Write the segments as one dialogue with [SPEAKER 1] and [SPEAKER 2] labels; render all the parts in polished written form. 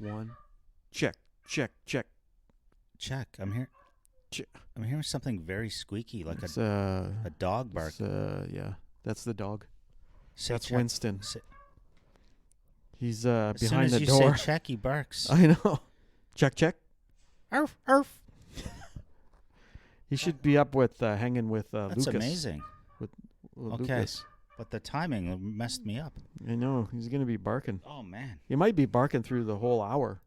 [SPEAKER 1] 1. Check.
[SPEAKER 2] I'm here. I'm hearing something very squeaky, like
[SPEAKER 1] It's,
[SPEAKER 2] a dog bark.
[SPEAKER 1] Yeah, that's the dog.
[SPEAKER 2] Say
[SPEAKER 1] That's
[SPEAKER 2] check.
[SPEAKER 1] Winston. He's
[SPEAKER 2] As soon
[SPEAKER 1] behind
[SPEAKER 2] as
[SPEAKER 1] the
[SPEAKER 2] you
[SPEAKER 1] door.
[SPEAKER 2] say check, he barks.
[SPEAKER 1] I know. Check.
[SPEAKER 2] Arf, arf.
[SPEAKER 1] He should be up with hanging with
[SPEAKER 2] That's
[SPEAKER 1] Lucas.
[SPEAKER 2] amazing.
[SPEAKER 1] With
[SPEAKER 2] Okay.
[SPEAKER 1] Lucas.
[SPEAKER 2] But the timing messed me up.
[SPEAKER 1] I know. He's going to be barking.
[SPEAKER 2] Oh, man.
[SPEAKER 1] He might be barking through the whole hour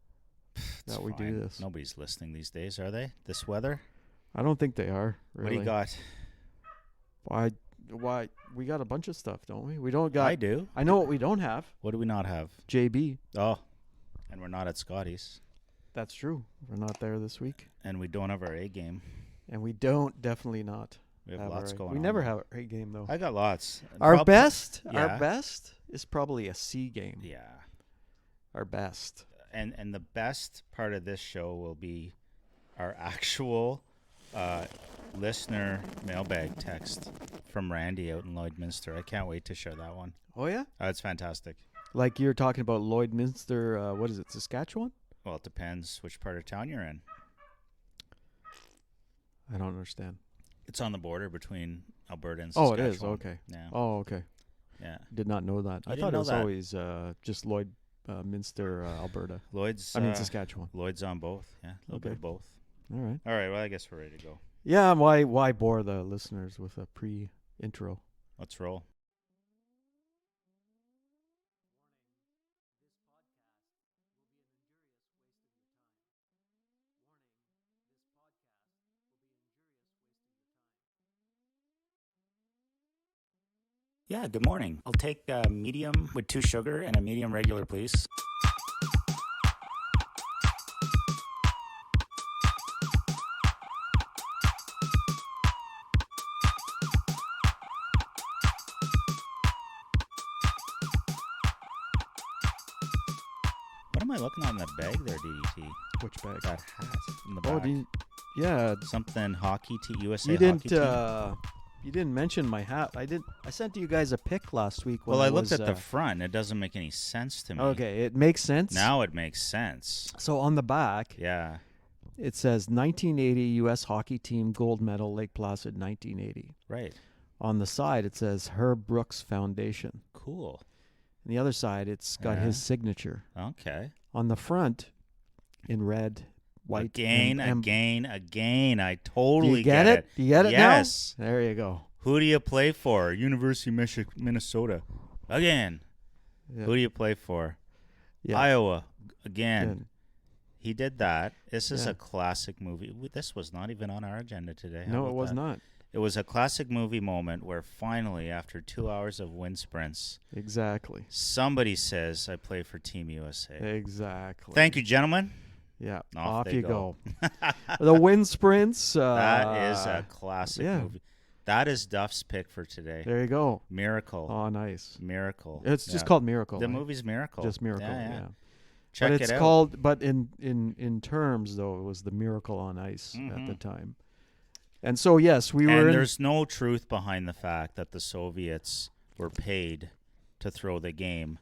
[SPEAKER 2] It's
[SPEAKER 1] that we
[SPEAKER 2] fine.
[SPEAKER 1] do this.
[SPEAKER 2] Nobody's listening these days, are they? This weather?
[SPEAKER 1] I don't think they are. Really.
[SPEAKER 2] What do you got?
[SPEAKER 1] Why? We got a bunch of stuff, don't we? We don't got.
[SPEAKER 2] I do.
[SPEAKER 1] I know what we don't have.
[SPEAKER 2] What do we not have?
[SPEAKER 1] JB.
[SPEAKER 2] Oh, and we're not at Scotty's.
[SPEAKER 1] That's true. We're not there this week.
[SPEAKER 2] And we don't have our A game.
[SPEAKER 1] And we don't, definitely not.
[SPEAKER 2] We have lots going on.
[SPEAKER 1] We never have our A game, though.
[SPEAKER 2] I got lots.
[SPEAKER 1] Our best
[SPEAKER 2] Yeah.
[SPEAKER 1] is probably a C game.
[SPEAKER 2] Yeah.
[SPEAKER 1] Our best.
[SPEAKER 2] And the best part of this show will be our actual listener mailbag text from Randy out in Lloydminster. I can't wait to share that one.
[SPEAKER 1] Oh, yeah?
[SPEAKER 2] It's fantastic.
[SPEAKER 1] Like you're talking about Lloydminster, what is it, Saskatchewan?
[SPEAKER 2] Well, it depends which part of town you're in.
[SPEAKER 1] I don't understand.
[SPEAKER 2] It's on the border between Alberta and
[SPEAKER 1] Oh,
[SPEAKER 2] Saskatchewan.
[SPEAKER 1] it is? Okay.
[SPEAKER 2] Yeah.
[SPEAKER 1] Oh, okay.
[SPEAKER 2] Yeah.
[SPEAKER 1] Did not know that.
[SPEAKER 2] I
[SPEAKER 1] I
[SPEAKER 2] didn't
[SPEAKER 1] thought it
[SPEAKER 2] know
[SPEAKER 1] was
[SPEAKER 2] that.
[SPEAKER 1] always just Minster, Alberta.
[SPEAKER 2] Lloyd's
[SPEAKER 1] Saskatchewan.
[SPEAKER 2] Lloyd's on both. Yeah, a little bit of both.
[SPEAKER 1] All right.
[SPEAKER 2] All right, well, I guess we're ready to go.
[SPEAKER 1] Yeah, why bore the listeners with a pre-intro?
[SPEAKER 2] Let's roll. Yeah, good morning. I'll take a medium with 2 sugar and a medium regular, please. What am I looking on the bag there, DDT?
[SPEAKER 1] Which bag?
[SPEAKER 2] That hat in the
[SPEAKER 1] Oh,
[SPEAKER 2] back.
[SPEAKER 1] yeah.
[SPEAKER 2] Something hockey team, USA
[SPEAKER 1] You
[SPEAKER 2] hockey
[SPEAKER 1] didn't.
[SPEAKER 2] team.
[SPEAKER 1] You didn't mention my hat. I sent you guys a pic last week. When
[SPEAKER 2] Well, I
[SPEAKER 1] was,
[SPEAKER 2] looked at the front. It doesn't make any sense to me.
[SPEAKER 1] Okay, it makes sense.
[SPEAKER 2] Now it makes sense.
[SPEAKER 1] So on the back,
[SPEAKER 2] Yeah.
[SPEAKER 1] it says 1980 U.S. hockey team gold medal, Lake Placid, 1980.
[SPEAKER 2] Right.
[SPEAKER 1] On the side, it says Herb Brooks Foundation.
[SPEAKER 2] Cool.
[SPEAKER 1] On the other side, it's got his signature.
[SPEAKER 2] Okay.
[SPEAKER 1] On the front, in red, white.
[SPEAKER 2] Again. I totally
[SPEAKER 1] Do you get it? Do you get it
[SPEAKER 2] yes.
[SPEAKER 1] now? There you go.
[SPEAKER 2] Who do you play for? University of Minnesota. Again.
[SPEAKER 1] Yeah.
[SPEAKER 2] Who do you play for?
[SPEAKER 1] Yeah.
[SPEAKER 2] Iowa. Again.
[SPEAKER 1] Good.
[SPEAKER 2] He did that. This is
[SPEAKER 1] Yeah.
[SPEAKER 2] a classic movie. This was not even on our agenda today. How
[SPEAKER 1] No,
[SPEAKER 2] about
[SPEAKER 1] it was
[SPEAKER 2] that?
[SPEAKER 1] not.
[SPEAKER 2] It was a classic movie moment where finally, after 2 hours of wind sprints,
[SPEAKER 1] Exactly.
[SPEAKER 2] somebody says, I play for Team USA.
[SPEAKER 1] Exactly.
[SPEAKER 2] Thank you, gentlemen.
[SPEAKER 1] Yeah.
[SPEAKER 2] Off
[SPEAKER 1] Off
[SPEAKER 2] they
[SPEAKER 1] you
[SPEAKER 2] go.
[SPEAKER 1] go. The wind sprints.
[SPEAKER 2] That is a classic
[SPEAKER 1] yeah.
[SPEAKER 2] movie. That is Duff's pick for today.
[SPEAKER 1] There you go.
[SPEAKER 2] Miracle.
[SPEAKER 1] Oh, nice.
[SPEAKER 2] Miracle.
[SPEAKER 1] It's just called Miracle.
[SPEAKER 2] The
[SPEAKER 1] right?
[SPEAKER 2] movie's Miracle.
[SPEAKER 1] Just Miracle.
[SPEAKER 2] Yeah.
[SPEAKER 1] Yeah.
[SPEAKER 2] Check
[SPEAKER 1] but it's
[SPEAKER 2] it out.
[SPEAKER 1] called. But in terms though, it was the Miracle on Ice at the time. And so yes, we were.
[SPEAKER 2] And there's no truth behind the fact that the Soviets were paid to throw the game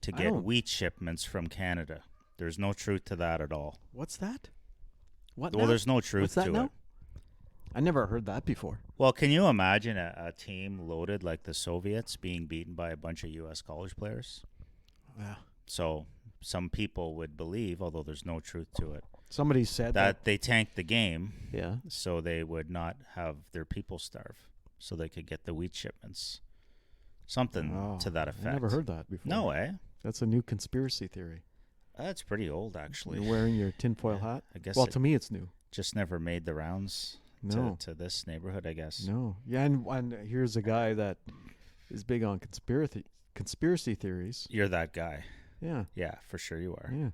[SPEAKER 2] to get wheat shipments from Canada. There's no truth to that at all.
[SPEAKER 1] What's that? What?
[SPEAKER 2] Well,
[SPEAKER 1] now?
[SPEAKER 2] there's no truth
[SPEAKER 1] What's that
[SPEAKER 2] to
[SPEAKER 1] now?
[SPEAKER 2] it.
[SPEAKER 1] I never heard that before.
[SPEAKER 2] Well, can you imagine a team loaded like the Soviets being beaten by a bunch of U.S. college players?
[SPEAKER 1] Yeah.
[SPEAKER 2] So some people would believe, although there's no truth to it,
[SPEAKER 1] Somebody said
[SPEAKER 2] that they tanked the game
[SPEAKER 1] Yeah.
[SPEAKER 2] so they would not have their people starve, so they could get the wheat shipments. Something to that effect.
[SPEAKER 1] I never heard that before.
[SPEAKER 2] No way.
[SPEAKER 1] That's a new conspiracy theory.
[SPEAKER 2] That's pretty old, actually.
[SPEAKER 1] You're wearing your tinfoil hat?
[SPEAKER 2] I guess
[SPEAKER 1] Well,
[SPEAKER 2] it
[SPEAKER 1] to me, it's new.
[SPEAKER 2] just never made the rounds
[SPEAKER 1] No.
[SPEAKER 2] to this neighborhood, I guess.
[SPEAKER 1] No. Yeah, and here's a guy that is big on conspiracy theories.
[SPEAKER 2] You're that guy.
[SPEAKER 1] Yeah.
[SPEAKER 2] Yeah, for sure you are.
[SPEAKER 1] Yeah.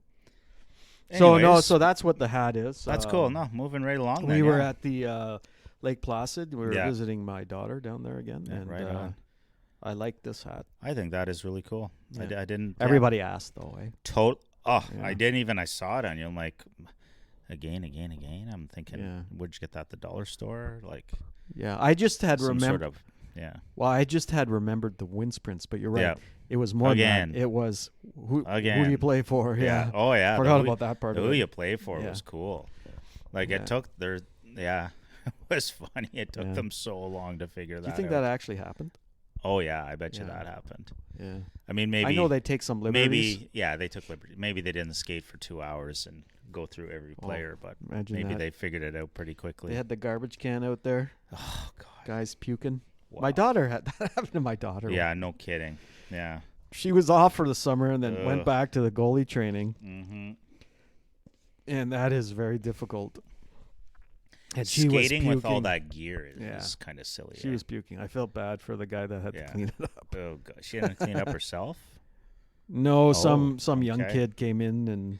[SPEAKER 2] Anyways,
[SPEAKER 1] So that's what the hat is.
[SPEAKER 2] that's cool. No, moving right along.
[SPEAKER 1] We
[SPEAKER 2] then,
[SPEAKER 1] were
[SPEAKER 2] yeah.
[SPEAKER 1] at the Lake Placid. We were
[SPEAKER 2] Yeah.
[SPEAKER 1] visiting my daughter down there again.
[SPEAKER 2] Yeah,
[SPEAKER 1] and
[SPEAKER 2] right on.
[SPEAKER 1] I like this hat.
[SPEAKER 2] I think that is really cool.
[SPEAKER 1] Yeah.
[SPEAKER 2] I didn't.
[SPEAKER 1] Everybody asked, though, eh?
[SPEAKER 2] Oh,
[SPEAKER 1] Yeah.
[SPEAKER 2] I didn't even. I saw it on you. I'm like, again. I'm thinking,
[SPEAKER 1] Yeah.
[SPEAKER 2] where'd you get that? The dollar store? Like,
[SPEAKER 1] Yeah, I just had
[SPEAKER 2] some
[SPEAKER 1] remembered.
[SPEAKER 2] sort of, yeah.
[SPEAKER 1] Well, I just had remembered the wind sprints, but you're right.
[SPEAKER 2] Yeah.
[SPEAKER 1] It was more
[SPEAKER 2] Again.
[SPEAKER 1] than that. It was who do
[SPEAKER 2] Again.
[SPEAKER 1] you play for? Yeah.
[SPEAKER 2] Oh yeah.
[SPEAKER 1] Forgot about that part of
[SPEAKER 2] Who
[SPEAKER 1] it.
[SPEAKER 2] you play for
[SPEAKER 1] Yeah.
[SPEAKER 2] was cool. Like
[SPEAKER 1] Yeah.
[SPEAKER 2] it took their it was funny. It took
[SPEAKER 1] Yeah.
[SPEAKER 2] them so long to figure that
[SPEAKER 1] Do you think
[SPEAKER 2] out.
[SPEAKER 1] that actually happened?
[SPEAKER 2] Oh yeah, I bet you
[SPEAKER 1] Yeah.
[SPEAKER 2] that happened.
[SPEAKER 1] Yeah.
[SPEAKER 2] I mean, maybe
[SPEAKER 1] I know they take some liberties.
[SPEAKER 2] they took liberty. Maybe they didn't skate for 2 hours and go through every player, but
[SPEAKER 1] Imagine
[SPEAKER 2] maybe
[SPEAKER 1] that.
[SPEAKER 2] they figured it out pretty quickly.
[SPEAKER 1] They had the garbage can out there.
[SPEAKER 2] Oh god.
[SPEAKER 1] Guys puking.
[SPEAKER 2] Wow.
[SPEAKER 1] My daughter had that happened to my daughter.
[SPEAKER 2] Yeah, no kidding. Yeah.
[SPEAKER 1] She was off for the summer and then
[SPEAKER 2] Ugh.
[SPEAKER 1] went back to the goalie training,
[SPEAKER 2] Mm-hmm.
[SPEAKER 1] and that is very difficult. And she
[SPEAKER 2] Skating
[SPEAKER 1] was
[SPEAKER 2] with all
[SPEAKER 1] puking.
[SPEAKER 2] that gear is
[SPEAKER 1] Yeah.
[SPEAKER 2] kind of silly.
[SPEAKER 1] She was puking. I felt bad for the guy that had
[SPEAKER 2] Yeah.
[SPEAKER 1] to clean it up.
[SPEAKER 2] Oh god, she didn't clean up herself.
[SPEAKER 1] No,
[SPEAKER 2] Oh,
[SPEAKER 1] some young
[SPEAKER 2] okay.
[SPEAKER 1] kid came in and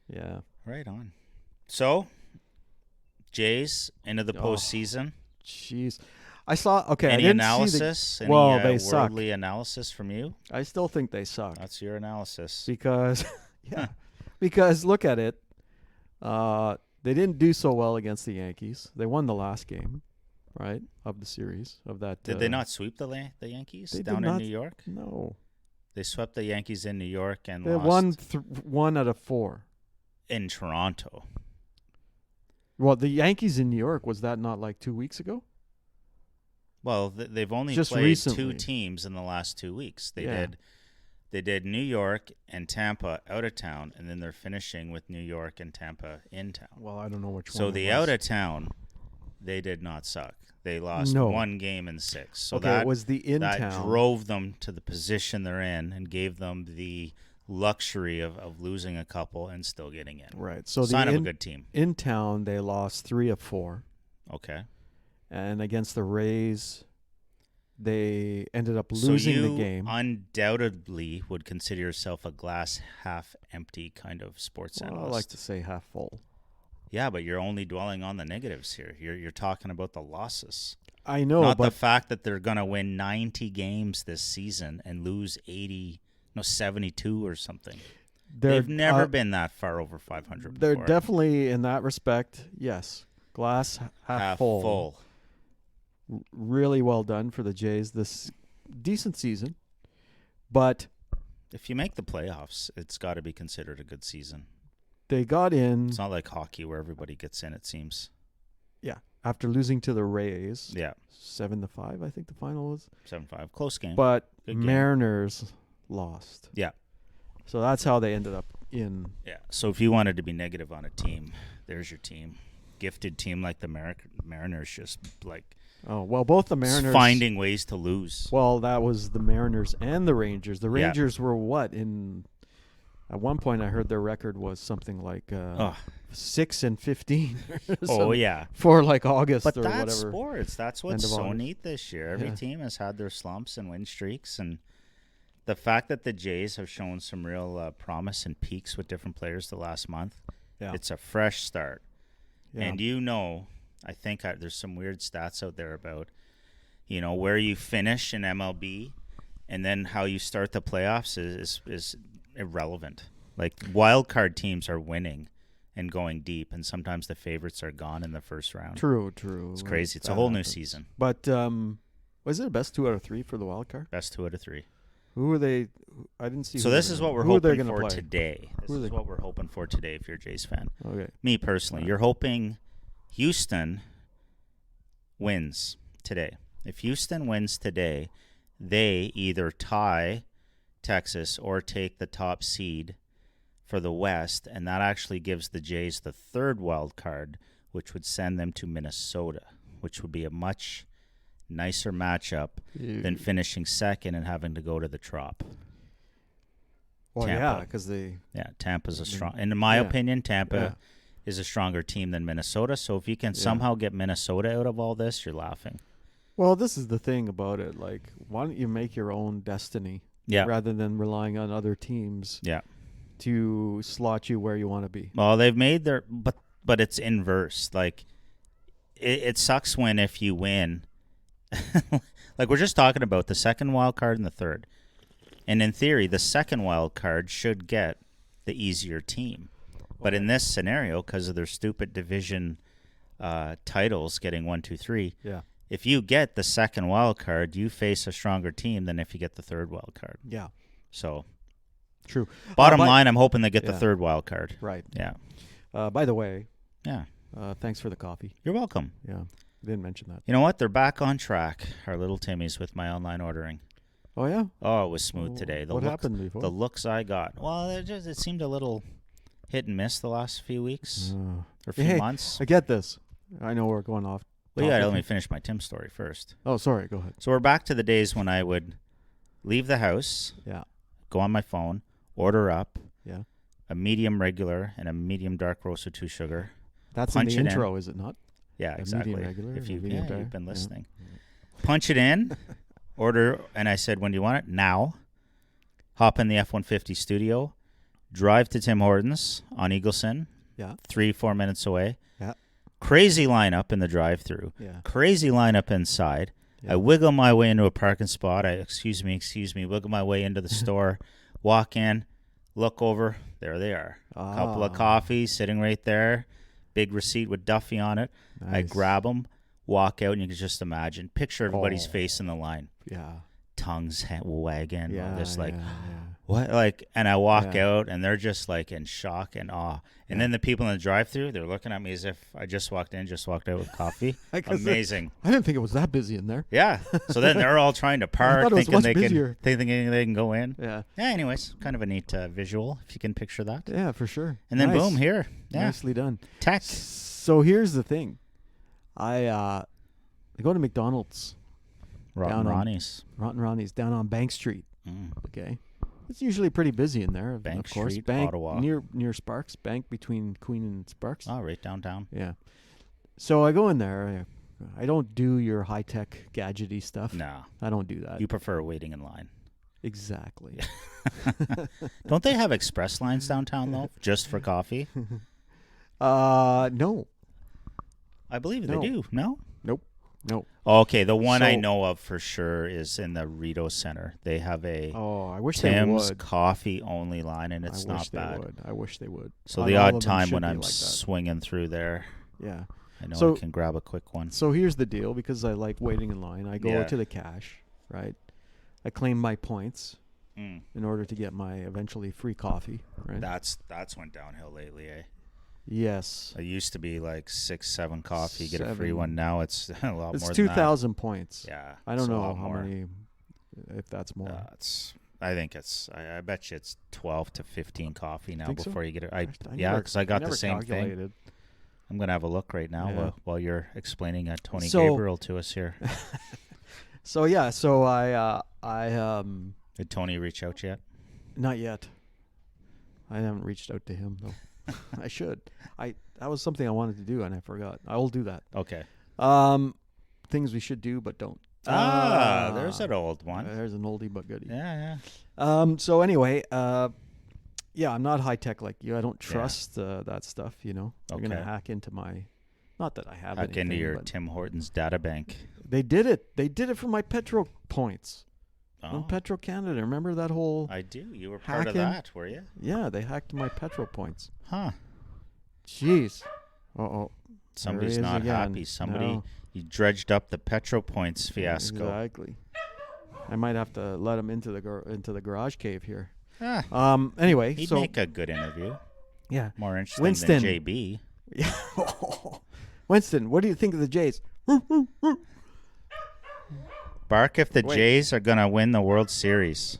[SPEAKER 1] yeah.
[SPEAKER 2] Right on. So, Jays into the
[SPEAKER 1] Oh.
[SPEAKER 2] postseason.
[SPEAKER 1] Jeez. I saw okay,
[SPEAKER 2] Any
[SPEAKER 1] I didn't
[SPEAKER 2] analysis?
[SPEAKER 1] see
[SPEAKER 2] Any
[SPEAKER 1] well, they suck.
[SPEAKER 2] worldly analysis from you?
[SPEAKER 1] I still think they suck
[SPEAKER 2] That's your analysis.
[SPEAKER 1] because yeah. Because look at it. They didn't do so well against the Yankees. They won the last game, right, of the series of that.
[SPEAKER 2] Did they not sweep the Yankees
[SPEAKER 1] they did
[SPEAKER 2] down in
[SPEAKER 1] not-
[SPEAKER 2] New York?
[SPEAKER 1] No,
[SPEAKER 2] They swept the Yankees in New York and
[SPEAKER 1] they
[SPEAKER 2] lost
[SPEAKER 1] won 1 out of 4.
[SPEAKER 2] in Toronto.
[SPEAKER 1] Well, the Yankees in New York, was that not like 2 weeks ago?
[SPEAKER 2] Well, they've only
[SPEAKER 1] Just
[SPEAKER 2] played
[SPEAKER 1] recently.
[SPEAKER 2] 2 teams in the last 2 weeks.
[SPEAKER 1] Yeah.
[SPEAKER 2] They did New York and Tampa out of town, and then they're finishing with New York and Tampa in town.
[SPEAKER 1] Well, I don't know which one.
[SPEAKER 2] So
[SPEAKER 1] it
[SPEAKER 2] the
[SPEAKER 1] was.
[SPEAKER 2] out of town, they did not suck. They lost
[SPEAKER 1] No.
[SPEAKER 2] 1 game in 6. So
[SPEAKER 1] okay,
[SPEAKER 2] that
[SPEAKER 1] it was the in
[SPEAKER 2] that
[SPEAKER 1] town.
[SPEAKER 2] drove them to the position they're in and gave them the luxury of losing a couple and still getting in.
[SPEAKER 1] Right. So
[SPEAKER 2] Sign
[SPEAKER 1] the
[SPEAKER 2] of a good team.
[SPEAKER 1] in town they lost 3 of 4,
[SPEAKER 2] Okay.
[SPEAKER 1] and against the Rays, they ended up
[SPEAKER 2] So
[SPEAKER 1] losing
[SPEAKER 2] you
[SPEAKER 1] the game.
[SPEAKER 2] undoubtedly would consider yourself a glass half empty kind of sports
[SPEAKER 1] Well, I
[SPEAKER 2] analyst.
[SPEAKER 1] like to say half full.
[SPEAKER 2] Yeah, but you're only dwelling on the negatives here. You're talking about the losses.
[SPEAKER 1] I know,
[SPEAKER 2] Not the
[SPEAKER 1] but
[SPEAKER 2] fact that they're going to win 90 games this season and lose 72 or something. They've never been that far over 500
[SPEAKER 1] They're
[SPEAKER 2] before.
[SPEAKER 1] definitely in that respect, yes, glass half full. Really well done for the Jays. This decent season, but
[SPEAKER 2] If you make the playoffs, it's got to be considered a good season.
[SPEAKER 1] they got in
[SPEAKER 2] It's not like hockey where everybody gets in, it seems.
[SPEAKER 1] after losing to the Rays,
[SPEAKER 2] Yeah,
[SPEAKER 1] 7-5. I think the final was.
[SPEAKER 2] 7-5. Close game.
[SPEAKER 1] But
[SPEAKER 2] Good game.
[SPEAKER 1] Mariners lost.
[SPEAKER 2] Yeah.
[SPEAKER 1] So that's how they ended up in.
[SPEAKER 2] Yeah. So if you wanted to be negative on a team, there's your team. Gifted team like the Mariners, just like
[SPEAKER 1] Oh well, both the Mariners
[SPEAKER 2] finding ways to lose.
[SPEAKER 1] Well, that was the Mariners and the Rangers. The
[SPEAKER 2] Yeah.
[SPEAKER 1] Rangers were what in? At one point, I heard their record was something like 6-15. or
[SPEAKER 2] Oh
[SPEAKER 1] something
[SPEAKER 2] yeah.
[SPEAKER 1] for like August
[SPEAKER 2] But
[SPEAKER 1] or
[SPEAKER 2] that's
[SPEAKER 1] whatever.
[SPEAKER 2] sports. That's what's
[SPEAKER 1] End of
[SPEAKER 2] so
[SPEAKER 1] August.
[SPEAKER 2] neat this year. Every
[SPEAKER 1] Yeah.
[SPEAKER 2] team has had their slumps and win streaks, and the fact that the Jays have shown some real promise and peaks with different players the last month.
[SPEAKER 1] Yeah.
[SPEAKER 2] It's a fresh start.
[SPEAKER 1] Yeah.
[SPEAKER 2] And I think there's some weird stats out there about, where you finish in MLB and then how you start the playoffs is irrelevant. Like wild card teams are winning and going deep, and sometimes the favorites are gone in the first round.
[SPEAKER 1] True.
[SPEAKER 2] It's crazy. It's a
[SPEAKER 1] That
[SPEAKER 2] whole new
[SPEAKER 1] happens.
[SPEAKER 2] season.
[SPEAKER 1] But was it a best 2 out of 3 for the wild card?
[SPEAKER 2] Best 2 out of 3.
[SPEAKER 1] Who are they? I didn't see.
[SPEAKER 2] So
[SPEAKER 1] who
[SPEAKER 2] this
[SPEAKER 1] they're
[SPEAKER 2] is
[SPEAKER 1] gonna-
[SPEAKER 2] what we're
[SPEAKER 1] who are they
[SPEAKER 2] hoping
[SPEAKER 1] gonna
[SPEAKER 2] for
[SPEAKER 1] play?
[SPEAKER 2] today. This
[SPEAKER 1] Who are
[SPEAKER 2] is
[SPEAKER 1] they-
[SPEAKER 2] what we're hoping for today if you're a Jays fan.
[SPEAKER 1] Okay.
[SPEAKER 2] Me personally, you're hoping Houston wins today. If Houston wins today, they either tie Texas or take the top seed for the West, and that actually gives the Jays the 3rd wild card, which would send them to Minnesota, which would be a much nicer matchup than finishing 2nd and having to go to the Trop.
[SPEAKER 1] Well,
[SPEAKER 2] Tampa.
[SPEAKER 1] yeah, because they.
[SPEAKER 2] Yeah, Tampa's a strong. In my
[SPEAKER 1] Yeah.
[SPEAKER 2] opinion, Tampa
[SPEAKER 1] Yeah.
[SPEAKER 2] is a stronger team than Minnesota. So if you can somehow get Minnesota out of all this, you're laughing.
[SPEAKER 1] Well, this is the thing about it. Like, why don't you make your own destiny
[SPEAKER 2] Yeah,
[SPEAKER 1] rather than relying on other teams
[SPEAKER 2] yeah.
[SPEAKER 1] to slot you where you want to be?
[SPEAKER 2] Well, they've made their, but it's inverse. Like, it sucks when if you win, like we're just talking about the 2nd wild card and the 3rd, and in theory, the 2nd wild card should get the easier team. But in this scenario, because of their stupid division titles, getting 1, 2, 3.
[SPEAKER 1] Yeah.
[SPEAKER 2] If you get the 2nd wild card, you face a stronger team than if you get the 3rd wild card.
[SPEAKER 1] Yeah.
[SPEAKER 2] So,
[SPEAKER 1] True.
[SPEAKER 2] bottom line, I'm hoping they get the
[SPEAKER 1] yeah.
[SPEAKER 2] third wild card.
[SPEAKER 1] Right.
[SPEAKER 2] Yeah.
[SPEAKER 1] By the way,
[SPEAKER 2] Yeah.
[SPEAKER 1] thanks for the coffee.
[SPEAKER 2] You're welcome.
[SPEAKER 1] Yeah. Didn't mention that.
[SPEAKER 2] You know what? They're back on track, our little Timmys, with my online ordering.
[SPEAKER 1] Oh, yeah?
[SPEAKER 2] Oh, it was smooth today.
[SPEAKER 1] What happened before?
[SPEAKER 2] The looks I got. Well, it seemed a little hit and miss the last few weeks or few months.
[SPEAKER 1] I get this. I know we're going off.
[SPEAKER 2] Well, you got to let me finish my Tim story first.
[SPEAKER 1] Oh, sorry. Go ahead.
[SPEAKER 2] So we're back to the days when I would leave the house, go on my phone, order up a medium regular and a medium dark roast with 2 sugar.
[SPEAKER 1] That's in the intro, is it not?
[SPEAKER 2] Yeah, exactly.
[SPEAKER 1] Medium regular,
[SPEAKER 2] if you've been listening.
[SPEAKER 1] Yeah.
[SPEAKER 2] Punch it in, order, and I said, when do you want it? Now. Hop in the F-150 studio, drive to Tim Hortons on Eagleson, 3-4 minutes away.
[SPEAKER 1] Yeah.
[SPEAKER 2] Crazy lineup in the drive-through.
[SPEAKER 1] Yeah.
[SPEAKER 2] Crazy lineup inside.
[SPEAKER 1] Yeah.
[SPEAKER 2] I wiggle my way into a parking spot. Excuse me, wiggle my way into the store, walk in, look over. There they are. A couple of coffees sitting right there. Big receipt with Duffy on it. Nice. I grab them, walk out, and you can just imagine. Picture everybody's face in the line.
[SPEAKER 1] Yeah.
[SPEAKER 2] Tongues wagging.
[SPEAKER 1] Yeah.
[SPEAKER 2] Just like, what? Like, and I walk out, and they're just like in shock and awe. And then the people in the drive-thru, they're looking at me as if I just walked out with coffee. Amazing.
[SPEAKER 1] I didn't think it was that busy in there.
[SPEAKER 2] Yeah. So then they're all trying to park, thinking they can go in.
[SPEAKER 1] Yeah.
[SPEAKER 2] Yeah. Anyways, kind of a neat visual if you can picture that.
[SPEAKER 1] Yeah, for sure.
[SPEAKER 2] And then boom, here. Yeah.
[SPEAKER 1] Nicely done.
[SPEAKER 2] Tech.
[SPEAKER 1] So here's the thing. I go to McDonald's.
[SPEAKER 2] Rotten
[SPEAKER 1] Ronnie's down on Bank Street. Okay. It's usually pretty busy in there.
[SPEAKER 2] Bank
[SPEAKER 1] of course.
[SPEAKER 2] Street,
[SPEAKER 1] Bank,
[SPEAKER 2] Ottawa.
[SPEAKER 1] Near Sparks. Bank between Queen and Sparks.
[SPEAKER 2] Oh, right downtown.
[SPEAKER 1] Yeah. So I go in there. I don't do your high-tech, gadgety stuff.
[SPEAKER 2] No.
[SPEAKER 1] I don't do that.
[SPEAKER 2] You prefer waiting in line.
[SPEAKER 1] Exactly.
[SPEAKER 2] Don't they have express lines downtown, though, just for coffee?
[SPEAKER 1] No.
[SPEAKER 2] I believe they do. No?
[SPEAKER 1] Nope.
[SPEAKER 2] Okay, the one I know of for sure is in the Rito Center. They have a
[SPEAKER 1] I wish
[SPEAKER 2] Tim's
[SPEAKER 1] they would.
[SPEAKER 2] coffee only line, and it's not bad.
[SPEAKER 1] I wish they would.
[SPEAKER 2] So the odd time when I'm swinging through there, I know I can grab a quick one.
[SPEAKER 1] So here's the deal, because I like waiting in line. I go to the cash, right? I claim my points in order to get my eventually free coffee, right?
[SPEAKER 2] That's went downhill lately, eh?
[SPEAKER 1] Yes.
[SPEAKER 2] It used to be like 6-7 coffee, get a free one. Now it's a lot more than that.
[SPEAKER 1] It's 2,000 points.
[SPEAKER 2] Yeah.
[SPEAKER 1] I don't know how many, if that's more.
[SPEAKER 2] I think I bet you it's 12 to 15 coffee now before you get it. Because I got the same thing. I'm going to have a look right now while you're explaining Tony Gabriel to us here.
[SPEAKER 1] So I
[SPEAKER 2] Did Tony reach out yet?
[SPEAKER 1] Not yet. I haven't reached out to him, though. I should. That was something I wanted to do, and I forgot. I will do that.
[SPEAKER 2] Okay.
[SPEAKER 1] Things we should do but don't.
[SPEAKER 2] There's an old one.
[SPEAKER 1] There's an oldie but goodie.
[SPEAKER 2] Yeah.
[SPEAKER 1] So anyway, I'm not high tech like you. I don't trust that stuff. You know, they're gonna hack into my. Not that I have
[SPEAKER 2] hack into your Tim Hortons data bank.
[SPEAKER 1] They did it. They did it for my Petro points. On Petro Canada, remember that whole?
[SPEAKER 2] I do. You were part of that, were you?
[SPEAKER 1] Yeah, they hacked my Petro points.
[SPEAKER 2] Huh.
[SPEAKER 1] Jeez.
[SPEAKER 2] Somebody's not happy. You dredged up the Petro points fiasco.
[SPEAKER 1] Exactly. I might have to let him into the garage cave here. Anyway,
[SPEAKER 2] he'd make a good interview.
[SPEAKER 1] Yeah.
[SPEAKER 2] More interesting than JB.
[SPEAKER 1] Yeah. Winston, what do you think of the Jays?
[SPEAKER 2] Bark if the Jays are going to win the World Series.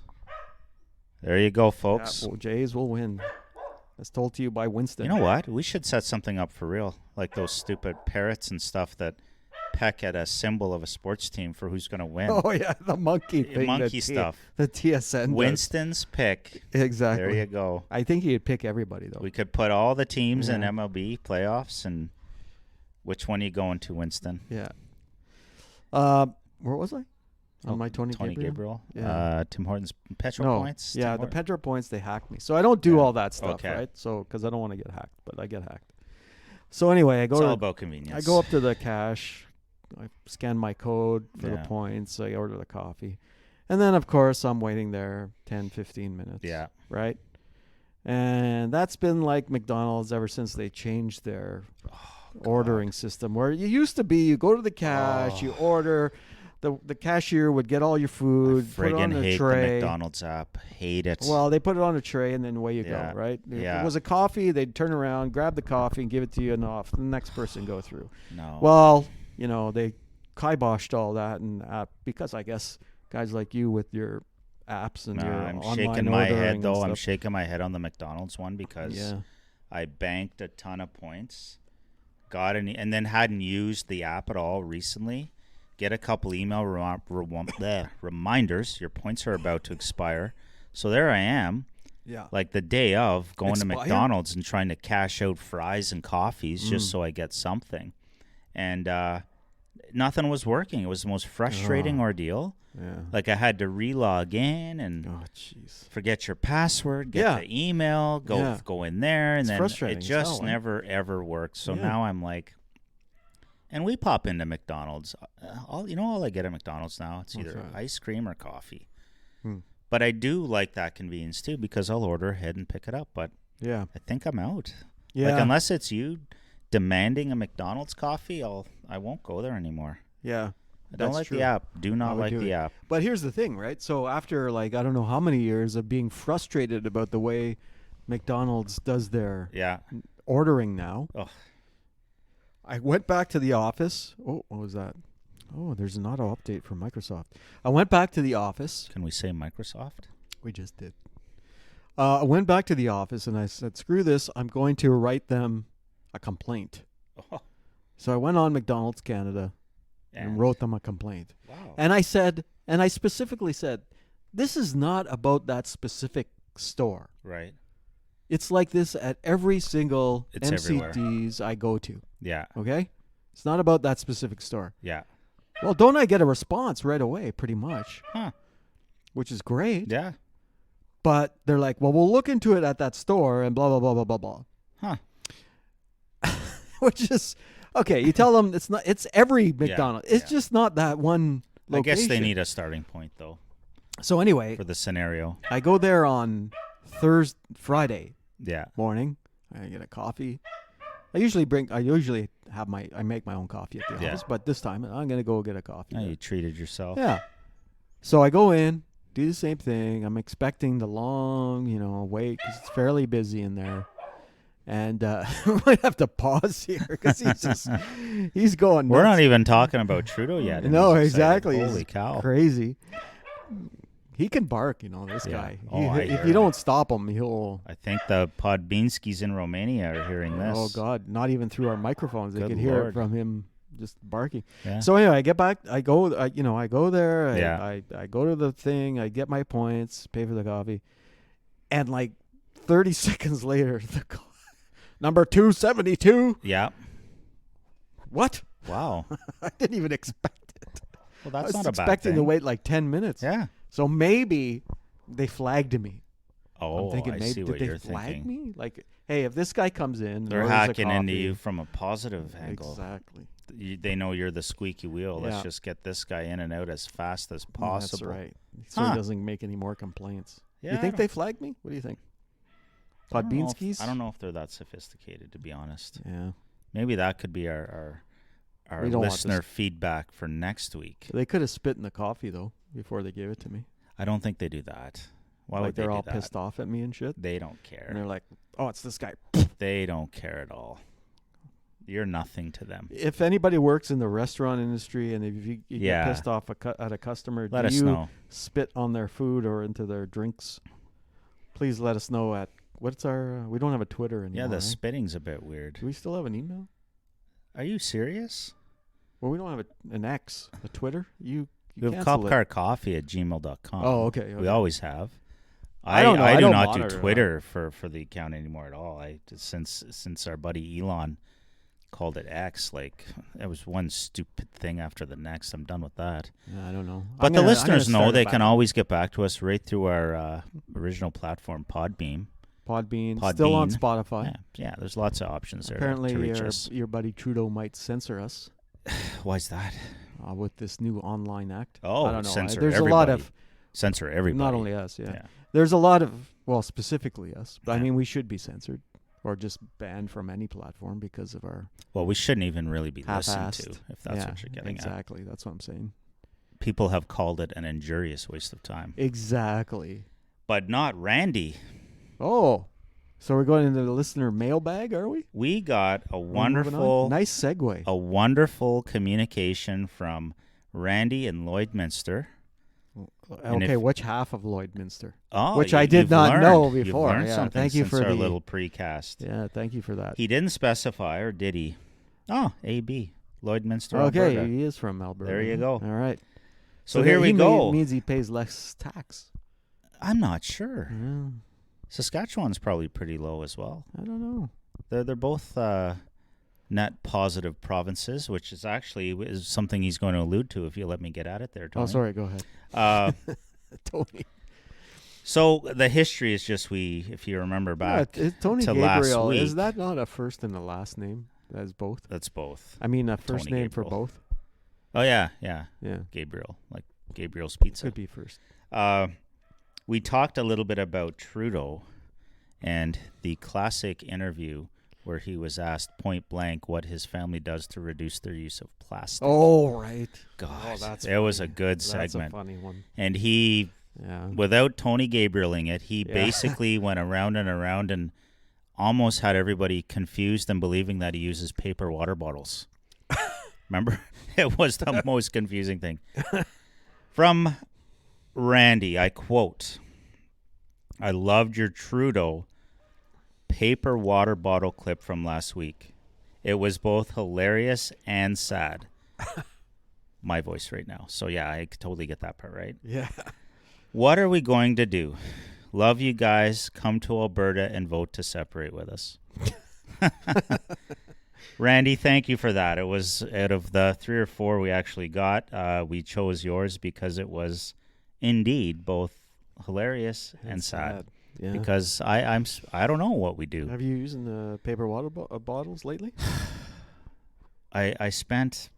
[SPEAKER 2] There you go, folks.
[SPEAKER 1] Jays will win. That's told to you by Winston.
[SPEAKER 2] You know what? We should set something up for real, like those stupid parrots and stuff that peck at a symbol of a sports team for who's going to win.
[SPEAKER 1] Oh, yeah, the monkey thing.
[SPEAKER 2] Monkey stuff.
[SPEAKER 1] The TSN
[SPEAKER 2] Winston's pick.
[SPEAKER 1] Exactly.
[SPEAKER 2] There you go.
[SPEAKER 1] I think he'd pick everybody, though.
[SPEAKER 2] We could put all the teams in MLB playoffs, and which one are you going to, Winston?
[SPEAKER 1] Yeah. Where was I? On my Tony Gabriel?
[SPEAKER 2] Yeah. Tim Hortons Petro points?
[SPEAKER 1] Yeah, the Petro points, they hacked me. So I don't do all that stuff, right? So, because I don't want to get hacked, but I get hacked. So anyway,
[SPEAKER 2] it's all about convenience.
[SPEAKER 1] I go up to the cash. I scan my code for the points. I order the coffee. And then, of course, I'm waiting there 10, 15 minutes.
[SPEAKER 2] Yeah.
[SPEAKER 1] Right? And that's been like McDonald's ever since they changed their ordering system, where you used to be, you go to the cash, you order the cashier would get all your food, put it on
[SPEAKER 2] friggin'
[SPEAKER 1] a
[SPEAKER 2] hate
[SPEAKER 1] tray.
[SPEAKER 2] the McDonald's app. Hate it.
[SPEAKER 1] Well, they put it on a tray and then away you go, right? If it was a coffee, they'd turn around, grab the coffee, and give it to you, and off the next person go through.
[SPEAKER 2] No.
[SPEAKER 1] Well, they kiboshed all that, and because I guess guys like you with your apps and your
[SPEAKER 2] I'm
[SPEAKER 1] online
[SPEAKER 2] shaking my head
[SPEAKER 1] ordering
[SPEAKER 2] though.
[SPEAKER 1] and
[SPEAKER 2] I'm
[SPEAKER 1] stuff.
[SPEAKER 2] shaking my head on the McDonald's one because I banked a ton of points, and then hadn't used the app at all recently. Get a couple email reminders. Your points are about to expire. So there I am.
[SPEAKER 1] Yeah.
[SPEAKER 2] Like the day of going to McDonald's and trying to cash out fries and coffees just so I get something. And nothing was working. It was the most frustrating ordeal.
[SPEAKER 1] Yeah.
[SPEAKER 2] Like I had to relog in and forget your password, get the email, go in there, and then it just never ever worked. So now I'm like, and we pop into McDonald's. All I get at McDonald's now, it's either ice cream or coffee. But I do like that convenience too because I'll order ahead and pick it up. But I think I'm out. Like unless it's you demanding a McDonald's coffee, I won't go there anymore.
[SPEAKER 1] Yeah.
[SPEAKER 2] I don't like the app. Do not like the app.
[SPEAKER 1] But here's the thing, right? So after I don't know how many years of being frustrated about the way McDonald's does their ordering now, I went back to the office. Oh, what was that? Oh, there's an auto update from Microsoft. I went back to the office.
[SPEAKER 2] Can we say Microsoft?
[SPEAKER 1] We just did. I went back to the office and I said, screw this. I'm going to write them a complaint. So I went on McDonald's Canada and wrote them a complaint.
[SPEAKER 2] Wow.
[SPEAKER 1] And I specifically said, this is not about that specific store.
[SPEAKER 2] Right.
[SPEAKER 1] It's like this at every single MCDs
[SPEAKER 2] everywhere.
[SPEAKER 1] I go to.
[SPEAKER 2] Yeah.
[SPEAKER 1] Okay? It's not about that specific store.
[SPEAKER 2] Yeah.
[SPEAKER 1] Well, don't I get a response right away, pretty much?
[SPEAKER 2] Huh.
[SPEAKER 1] Which is great.
[SPEAKER 2] Yeah.
[SPEAKER 1] But they're like, well, we'll look into it at that store and blah, blah, blah, blah, blah, blah.
[SPEAKER 2] Huh.
[SPEAKER 1] Which is, okay, you tell them it's every McDonald's. It's just not that one location.
[SPEAKER 2] I guess they need a starting point, though.
[SPEAKER 1] So anyway.
[SPEAKER 2] For the scenario.
[SPEAKER 1] I go there on Friday morning. I get a coffee. I usually make my own coffee at the office, but this time I'm going to go get a coffee.
[SPEAKER 2] You treated yourself.
[SPEAKER 1] Yeah. So I go in, do the same thing. I'm expecting the long, wait because it's fairly busy in there. And we might have to pause here because he's going nuts.
[SPEAKER 2] We're not even talking about Trudeau yet.
[SPEAKER 1] No, exactly.
[SPEAKER 2] Holy cow.
[SPEAKER 1] Crazy. He can bark, this guy. If you don't stop him, he'll...
[SPEAKER 2] I think the Podbinskis in Romania are hearing this.
[SPEAKER 1] Oh, God. Not even through our microphones. They could hear it from him just barking.
[SPEAKER 2] Yeah.
[SPEAKER 1] So anyway, I get back. I go there. I go to the thing. I get my points, pay for the coffee. And 30 seconds later, number 272.
[SPEAKER 2] Yeah.
[SPEAKER 1] What?
[SPEAKER 2] Wow.
[SPEAKER 1] I didn't even expect it.
[SPEAKER 2] Well, that's not a bad thing.
[SPEAKER 1] I was expecting to wait 10 minutes.
[SPEAKER 2] Yeah.
[SPEAKER 1] So maybe they flagged me.
[SPEAKER 2] Oh,
[SPEAKER 1] I'm thinking,
[SPEAKER 2] I
[SPEAKER 1] maybe
[SPEAKER 2] see what
[SPEAKER 1] did
[SPEAKER 2] you're
[SPEAKER 1] they flag
[SPEAKER 2] thinking.
[SPEAKER 1] me? Hey, if this guy comes in,
[SPEAKER 2] they're hacking into you from a positive angle.
[SPEAKER 1] Exactly.
[SPEAKER 2] They know you're the squeaky wheel. Yeah. Let's just get this guy in and out as fast as possible.
[SPEAKER 1] That's right. So he doesn't make any more complaints. Yeah, you think they flagged me? What do you think? Podbinskis?
[SPEAKER 2] I don't know if they're that sophisticated, to be honest.
[SPEAKER 1] Yeah.
[SPEAKER 2] Maybe that could be our listener feedback for next week.
[SPEAKER 1] They could have spit in the coffee, though, before they gave it to me.
[SPEAKER 2] I don't think they do that. Why would they do that?
[SPEAKER 1] They're all pissed off at me and shit?
[SPEAKER 2] They don't care.
[SPEAKER 1] And they're like, oh, it's this guy.
[SPEAKER 2] They don't care at all. You're nothing to them.
[SPEAKER 1] If anybody works in the restaurant industry and if you get pissed off at a customer,
[SPEAKER 2] let us know.
[SPEAKER 1] Spit on their food or into their drinks? Please let us know at what's our we don't have a Twitter anymore.
[SPEAKER 2] Yeah, the spitting's a bit weird.
[SPEAKER 1] Do we still have an email?
[SPEAKER 2] Are you serious?
[SPEAKER 1] Well, we don't have an X, a Twitter. You
[SPEAKER 2] we have copcarcoffee@gmail.com.
[SPEAKER 1] Oh, okay.
[SPEAKER 2] We always have.
[SPEAKER 1] I don't know.
[SPEAKER 2] I do not do Twitter for the account anymore at all. Since our buddy Elon called it X, it was one stupid thing after the next. I'm done with that.
[SPEAKER 1] Yeah, I don't know.
[SPEAKER 2] But the listeners know they can always get back to us right through our original platform, Podbean.
[SPEAKER 1] Still on Spotify.
[SPEAKER 2] Yeah, there's lots of options there.
[SPEAKER 1] Apparently,
[SPEAKER 2] to reach us.
[SPEAKER 1] Your buddy Trudeau might censor us.
[SPEAKER 2] Why's that?
[SPEAKER 1] With this new online act.
[SPEAKER 2] Oh,
[SPEAKER 1] I don't know.
[SPEAKER 2] Censor
[SPEAKER 1] There's
[SPEAKER 2] everybody.
[SPEAKER 1] a lot of
[SPEAKER 2] censor everybody.
[SPEAKER 1] Not only us, yeah. There's a lot of specifically us. But I mean, we should be censored or just banned from any platform because of our.
[SPEAKER 2] Well, we shouldn't even really be listened to if that's what you're getting
[SPEAKER 1] at. Exactly, that's what I'm saying.
[SPEAKER 2] people have called it an injurious waste of time.
[SPEAKER 1] Exactly.
[SPEAKER 2] But not Randy.
[SPEAKER 1] Oh, so we're going into the listener mailbag, are we?
[SPEAKER 2] We got a wonderful,
[SPEAKER 1] nice segue.
[SPEAKER 2] A wonderful communication from Randy in Lloydminster.
[SPEAKER 1] Okay, which half of Lloydminster?
[SPEAKER 2] Oh,
[SPEAKER 1] which I did not know before.
[SPEAKER 2] You've learned
[SPEAKER 1] yeah,
[SPEAKER 2] something
[SPEAKER 1] thank you
[SPEAKER 2] since
[SPEAKER 1] for
[SPEAKER 2] our
[SPEAKER 1] the
[SPEAKER 2] little precast.
[SPEAKER 1] Yeah, thank you for that.
[SPEAKER 2] He didn't specify, or did he? Oh, AB, Lloydminster,
[SPEAKER 1] okay,
[SPEAKER 2] Alberta.
[SPEAKER 1] he is from Alberta.
[SPEAKER 2] There you go.
[SPEAKER 1] All right.
[SPEAKER 2] So here we go.
[SPEAKER 1] Means he pays less tax.
[SPEAKER 2] I'm not sure.
[SPEAKER 1] Yeah.
[SPEAKER 2] Saskatchewan's probably pretty low as well.
[SPEAKER 1] I don't know.
[SPEAKER 2] They're both net positive provinces, which is actually something he's going to allude to if you let me get at it there, Tony.
[SPEAKER 1] Oh, sorry. Go ahead. Tony.
[SPEAKER 2] So the history is just if you remember back
[SPEAKER 1] Tony
[SPEAKER 2] to
[SPEAKER 1] Gabriel,
[SPEAKER 2] last week.
[SPEAKER 1] Is that not a first and a last name? That's both?
[SPEAKER 2] That's both.
[SPEAKER 1] I mean, a first
[SPEAKER 2] Tony
[SPEAKER 1] name
[SPEAKER 2] Gabriel.
[SPEAKER 1] for both?
[SPEAKER 2] Oh, yeah. Gabriel, like Gabriel's Pizza.
[SPEAKER 1] Could be first.
[SPEAKER 2] We talked a little bit about Trudeau and the classic interview where he was asked point blank what his family does to reduce their use of plastic.
[SPEAKER 1] Oh, right.
[SPEAKER 2] God,
[SPEAKER 1] that's
[SPEAKER 2] it was a good
[SPEAKER 1] That's
[SPEAKER 2] segment.
[SPEAKER 1] a funny one.
[SPEAKER 2] And he, without Tony Gabrieling it, he basically went around and around and almost had everybody confused and believing that he uses paper water bottles. Remember? It was the most confusing thing. From Randy, I quote, "I loved your Trudeau paper water bottle clip from last week. It was both hilarious and sad." My voice right now. So, yeah, I totally get that part, right?
[SPEAKER 1] Yeah.
[SPEAKER 2] What are we going to do? Love you guys. Come to Alberta and vote to separate with us. Randy, thank you for that. It was out of the 3 or 4 we actually got, we chose yours because it was indeed both hilarious and sad.
[SPEAKER 1] Yeah.
[SPEAKER 2] Because I don't know what we do.
[SPEAKER 1] Have you used the paper water bottles lately?
[SPEAKER 2] I spent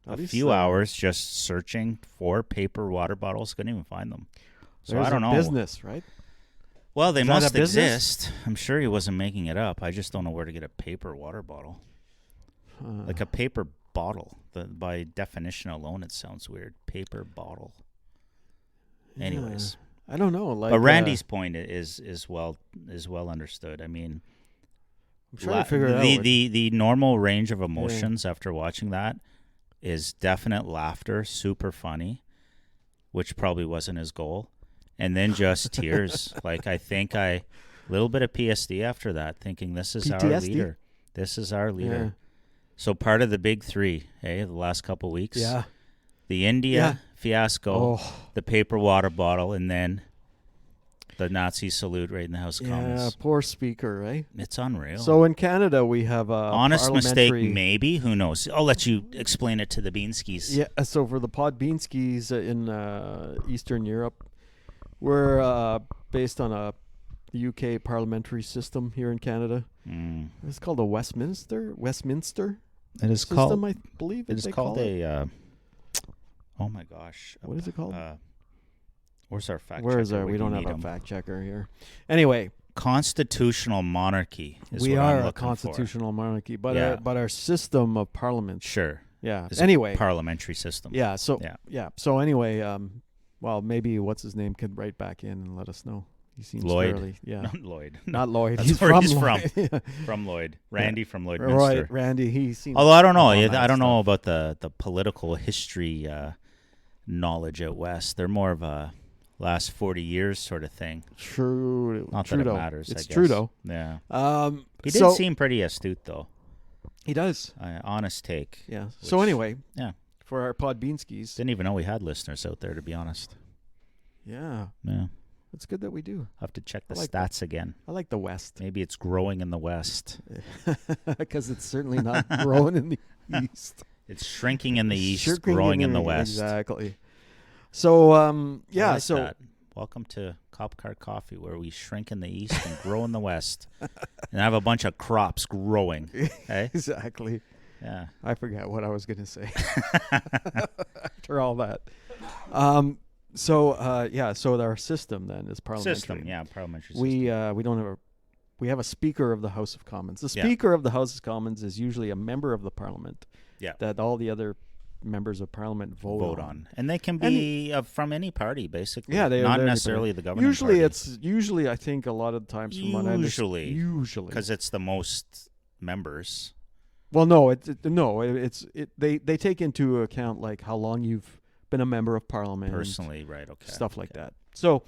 [SPEAKER 2] a few hours just searching for paper water bottles. Couldn't even find them. So I don't know.
[SPEAKER 1] Business, right?
[SPEAKER 2] Well, they must exist. I'm sure he wasn't making it up. I just don't know where to get a paper water bottle. Like a paper bottle. By definition alone, it sounds weird. Paper bottle. Anyways.
[SPEAKER 1] I don't know.
[SPEAKER 2] But Randy's point is well understood. I mean,
[SPEAKER 1] I'm trying to figure it out.
[SPEAKER 2] The normal range of emotions after watching that is definite laughter, super funny, which probably wasn't his goal, and then just tears. Like I think a little bit of PSD after that, thinking this is
[SPEAKER 1] PTSD?
[SPEAKER 2] our leader. This is our leader.
[SPEAKER 1] Yeah.
[SPEAKER 2] So part of the big 3, the last couple weeks.
[SPEAKER 1] Yeah.
[SPEAKER 2] The India fiasco, the paper water bottle, and then the Nazi salute right in the House of Commons.
[SPEAKER 1] Yeah, poor speaker, right?
[SPEAKER 2] It's unreal.
[SPEAKER 1] So in Canada, we have a
[SPEAKER 2] honest mistake, maybe. Who knows? I'll let you explain it to the Beanskis.
[SPEAKER 1] Yeah, so for the Podbeanskis in Eastern Europe, we're based on the UK parliamentary system here in Canada. It's called a Westminster
[SPEAKER 2] it is
[SPEAKER 1] system,
[SPEAKER 2] called,
[SPEAKER 1] I believe.
[SPEAKER 2] It is called a... oh, my gosh.
[SPEAKER 1] What is it called?
[SPEAKER 2] Where's our fact
[SPEAKER 1] checker?
[SPEAKER 2] Where is our?
[SPEAKER 1] We don't have a fact checker here. Anyway,
[SPEAKER 2] constitutional monarchy is
[SPEAKER 1] we
[SPEAKER 2] what
[SPEAKER 1] are
[SPEAKER 2] I'm
[SPEAKER 1] a constitutional monarchy, but
[SPEAKER 2] Yeah.
[SPEAKER 1] our system of parliament.
[SPEAKER 2] Sure.
[SPEAKER 1] Yeah.
[SPEAKER 2] Is
[SPEAKER 1] Anyway,
[SPEAKER 2] a parliamentary system.
[SPEAKER 1] Yeah. So So anyway, well, maybe what's his name could write back in and let us know. He seems
[SPEAKER 2] Lloyd.
[SPEAKER 1] fairly,
[SPEAKER 2] Not Lloyd.
[SPEAKER 1] Not Lloyd.
[SPEAKER 2] That's where he's from. From Lloyd. Randy from Lloydminster.
[SPEAKER 1] Right, Randy. He seems.
[SPEAKER 2] Although I don't know. I don't know about the political history knowledge out west. They're more of a last 40 years sort of thing.
[SPEAKER 1] True.
[SPEAKER 2] Not
[SPEAKER 1] Trudeau.
[SPEAKER 2] that it matters.
[SPEAKER 1] It's
[SPEAKER 2] I guess.
[SPEAKER 1] Trudeau.
[SPEAKER 2] Yeah. He
[SPEAKER 1] so,
[SPEAKER 2] did seem pretty astute, though.
[SPEAKER 1] He does.
[SPEAKER 2] Honest take.
[SPEAKER 1] Yeah. So anyway.
[SPEAKER 2] Yeah.
[SPEAKER 1] For our Podbeanskis.
[SPEAKER 2] Didn't even know we had listeners out there, to be honest.
[SPEAKER 1] Yeah.
[SPEAKER 2] Yeah.
[SPEAKER 1] It's good that we do.
[SPEAKER 2] I'll have to check the stats again.
[SPEAKER 1] I like the West.
[SPEAKER 2] Maybe it's growing in the West.
[SPEAKER 1] Because it's certainly not growing in the East.
[SPEAKER 2] It's shrinking in the East, growing in the West.
[SPEAKER 1] Exactly. So,
[SPEAKER 2] I like that. Welcome to Cop Car Coffee, where we shrink in the East and grow in the West. And have a bunch of crops growing. Okay?
[SPEAKER 1] Exactly.
[SPEAKER 2] Yeah.
[SPEAKER 1] I forgot what I was going to say. After all that. So our system then is parliamentary.
[SPEAKER 2] Parliamentary system.
[SPEAKER 1] We don't have we have a Speaker of the House of Commons. The Speaker of the House of Commons is usually a member of the Parliament.
[SPEAKER 2] Yeah.
[SPEAKER 1] That all the other members of parliament vote on.
[SPEAKER 2] And they can be from any party, basically.
[SPEAKER 1] Yeah,
[SPEAKER 2] not necessarily the governing
[SPEAKER 1] party.
[SPEAKER 2] It's
[SPEAKER 1] usually I think a lot of times from what I understand. Usually,
[SPEAKER 2] because it's the most members.
[SPEAKER 1] Well, no, they take into account like how long you've been a member of parliament,
[SPEAKER 2] personally, right? Okay,
[SPEAKER 1] stuff like that. So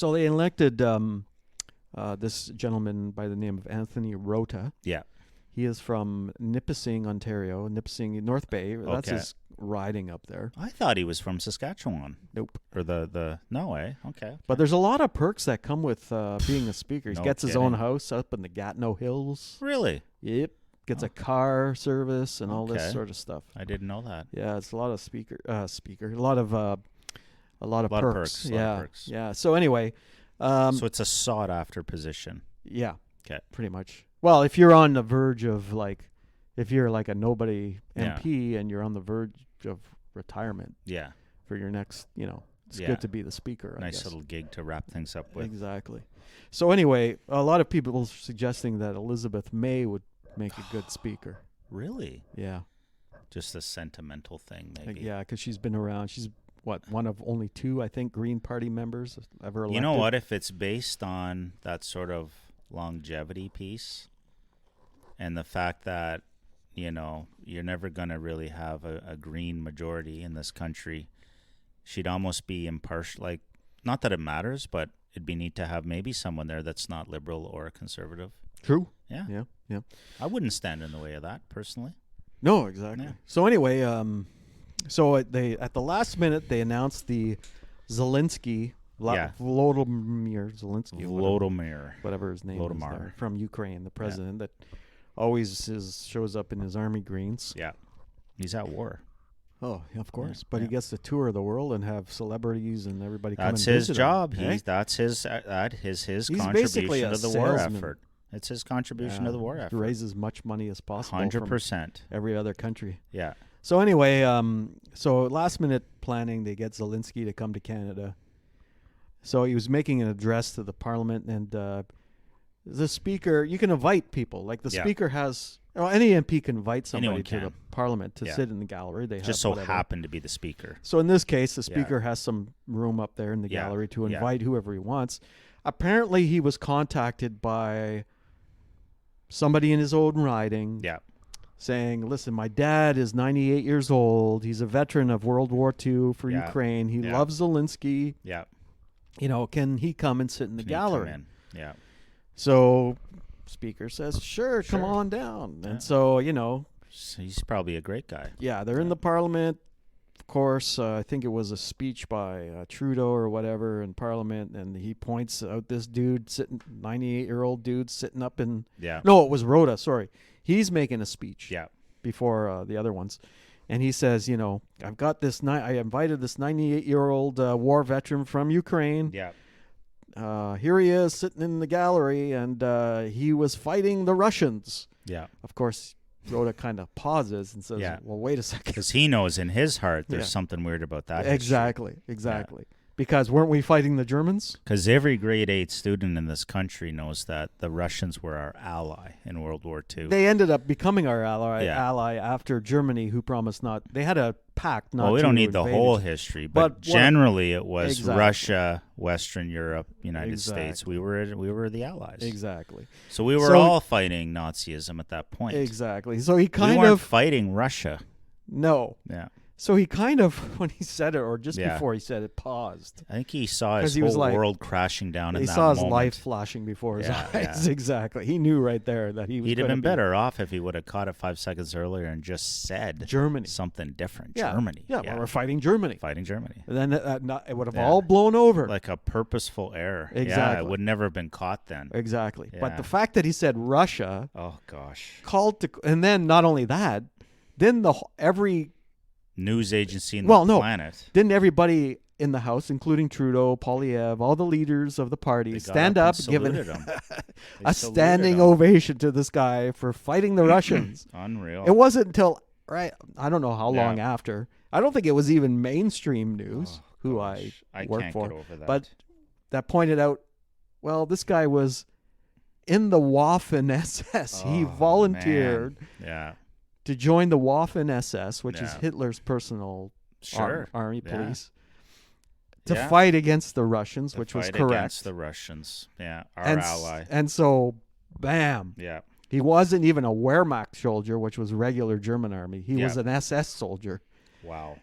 [SPEAKER 1] they elected this gentleman by the name of Anthony Rota.
[SPEAKER 2] Yeah.
[SPEAKER 1] He is from Nipissing, Ontario. Nipissing, North Bay. That's his riding up there.
[SPEAKER 2] I thought he was from Saskatchewan.
[SPEAKER 1] Nope.
[SPEAKER 2] Or no way. Okay.
[SPEAKER 1] But there's a lot of perks that come with being a speaker. He gets his own house up in the Gatineau Hills.
[SPEAKER 2] Really?
[SPEAKER 1] Yep. Gets a car service and all this sort of stuff.
[SPEAKER 2] I didn't know that.
[SPEAKER 1] Yeah, it's a lot of a lot of perks.
[SPEAKER 2] Yeah. Perks.
[SPEAKER 1] Yeah. So anyway,
[SPEAKER 2] so it's a sought after position.
[SPEAKER 1] Yeah.
[SPEAKER 2] Okay.
[SPEAKER 1] Pretty much. Well, if you're on the verge of if you're like a nobody MP and you're on the verge of retirement, for your next, it's good to be the speaker.
[SPEAKER 2] Nice little gig to wrap things up with.
[SPEAKER 1] Exactly. So anyway, a lot of people are suggesting that Elizabeth May would make a good speaker.
[SPEAKER 2] Really?
[SPEAKER 1] Yeah.
[SPEAKER 2] Just a sentimental thing, maybe.
[SPEAKER 1] Yeah, because she's been around. She's one of only 2, I think, Green Party members ever elected.
[SPEAKER 2] You know what? If it's based on that sort of longevity piece, and the fact that, you're never going to really have a green majority in this country, she'd almost be impartial. Like, not that it matters, but it'd be neat to have maybe someone there that's not liberal or conservative.
[SPEAKER 1] True.
[SPEAKER 2] Yeah. I wouldn't stand in the way of that, personally.
[SPEAKER 1] No, exactly. Yeah. So anyway, they at the last minute, they announced the Zelensky, Volodymyr Zelensky. Whatever his name is there, from Ukraine, the president that always shows up in his army greens.
[SPEAKER 2] Yeah. He's at war.
[SPEAKER 1] Oh, of course. But he gets to tour the world and have celebrities and everybody come and
[SPEAKER 2] visit him. That's his job.
[SPEAKER 1] Hey?
[SPEAKER 2] That's his contribution to the war effort. It's his contribution to the war effort.
[SPEAKER 1] To raise as much money as possible
[SPEAKER 2] 100%.
[SPEAKER 1] from every other country.
[SPEAKER 2] Yeah.
[SPEAKER 1] So anyway, so last minute planning, they get Zelensky to come to Canada. So he was making an address to the parliament, and the speaker, you can invite people. Like the speaker has, any MP can invite somebody to the parliament to sit in the gallery. They
[SPEAKER 2] just happen to be the speaker.
[SPEAKER 1] So in this case, the speaker has some room up there in the gallery to invite whoever he wants. Apparently, he was contacted by somebody in his own riding. Yeah. Saying, listen, my dad is 98 years old. He's a veteran of World War II for Ukraine. He loves Zelensky. Yeah. Can he come and sit in the gallery?
[SPEAKER 2] Yeah.
[SPEAKER 1] So speaker says, sure, come on down. And so,
[SPEAKER 2] he's probably a great guy.
[SPEAKER 1] Yeah, they're in the parliament. Of course, I think it was a speech by Trudeau or whatever in parliament, and he points out this dude 98-year-old dude sitting up in... Yeah. No, it was Rhoda, sorry. He's making a speech before the other ones. And he says, I've got this... I invited this 98-year-old war veteran from Ukraine. Yeah. Here he is sitting in the gallery, and he was fighting the Russians. Yeah. Of course, Rhoda kind of pauses and says, well, wait a second.
[SPEAKER 2] Because he knows in his heart there's something weird about that.
[SPEAKER 1] Exactly. Because weren't we fighting the Germans?
[SPEAKER 2] Because every grade 8 student in this country knows that the Russians were our ally in World War II.
[SPEAKER 1] They ended up becoming our ally after Germany, who promised not... They had a pact not to...
[SPEAKER 2] Well, we don't need the whole history, but generally it was Russia, Western Europe, United States. We were the allies.
[SPEAKER 1] Exactly.
[SPEAKER 2] So we were all fighting Nazism at that point.
[SPEAKER 1] Exactly. So he
[SPEAKER 2] we weren't fighting Russia.
[SPEAKER 1] No.
[SPEAKER 2] Yeah.
[SPEAKER 1] So he kind of, when he said it, or just before he said it, paused.
[SPEAKER 2] I think he saw his whole world crashing down in that moment.
[SPEAKER 1] He saw his life flashing before his eyes. Yeah. Exactly. He knew right there that he was
[SPEAKER 2] He'd have been better off if he would have caught it 5 seconds earlier and just said
[SPEAKER 1] Germany.
[SPEAKER 2] Something different.
[SPEAKER 1] Yeah.
[SPEAKER 2] Germany.
[SPEAKER 1] Yeah, well, we're fighting Germany.
[SPEAKER 2] And
[SPEAKER 1] then it would have all blown over.
[SPEAKER 2] Like a purposeful error.
[SPEAKER 1] Exactly.
[SPEAKER 2] Yeah, it would never have been caught then.
[SPEAKER 1] Exactly. Yeah. But the fact that he said Russia.
[SPEAKER 2] Oh, gosh.
[SPEAKER 1] And then not only that, then every...
[SPEAKER 2] news agency in the planet.
[SPEAKER 1] Didn't everybody in the House, including Trudeau, Poilievre, all the leaders of the party, stand up, giving a standing ovation to this guy for fighting the Russians?
[SPEAKER 2] Unreal.
[SPEAKER 1] It wasn't until, I don't know how long after. I don't think it was even mainstream news, I work for.
[SPEAKER 2] Get over that.
[SPEAKER 1] But that pointed out, well, this guy was in the Waffen SS. He volunteered.
[SPEAKER 2] Man. Yeah.
[SPEAKER 1] to join the Waffen SS, which is Hitler's personal army police, to fight against the Russians, which was correct.
[SPEAKER 2] Against the Russians, our ally.
[SPEAKER 1] And so, bam.
[SPEAKER 2] Yeah.
[SPEAKER 1] He wasn't even a Wehrmacht soldier, which was regular German army. He was an SS soldier.
[SPEAKER 2] Wow.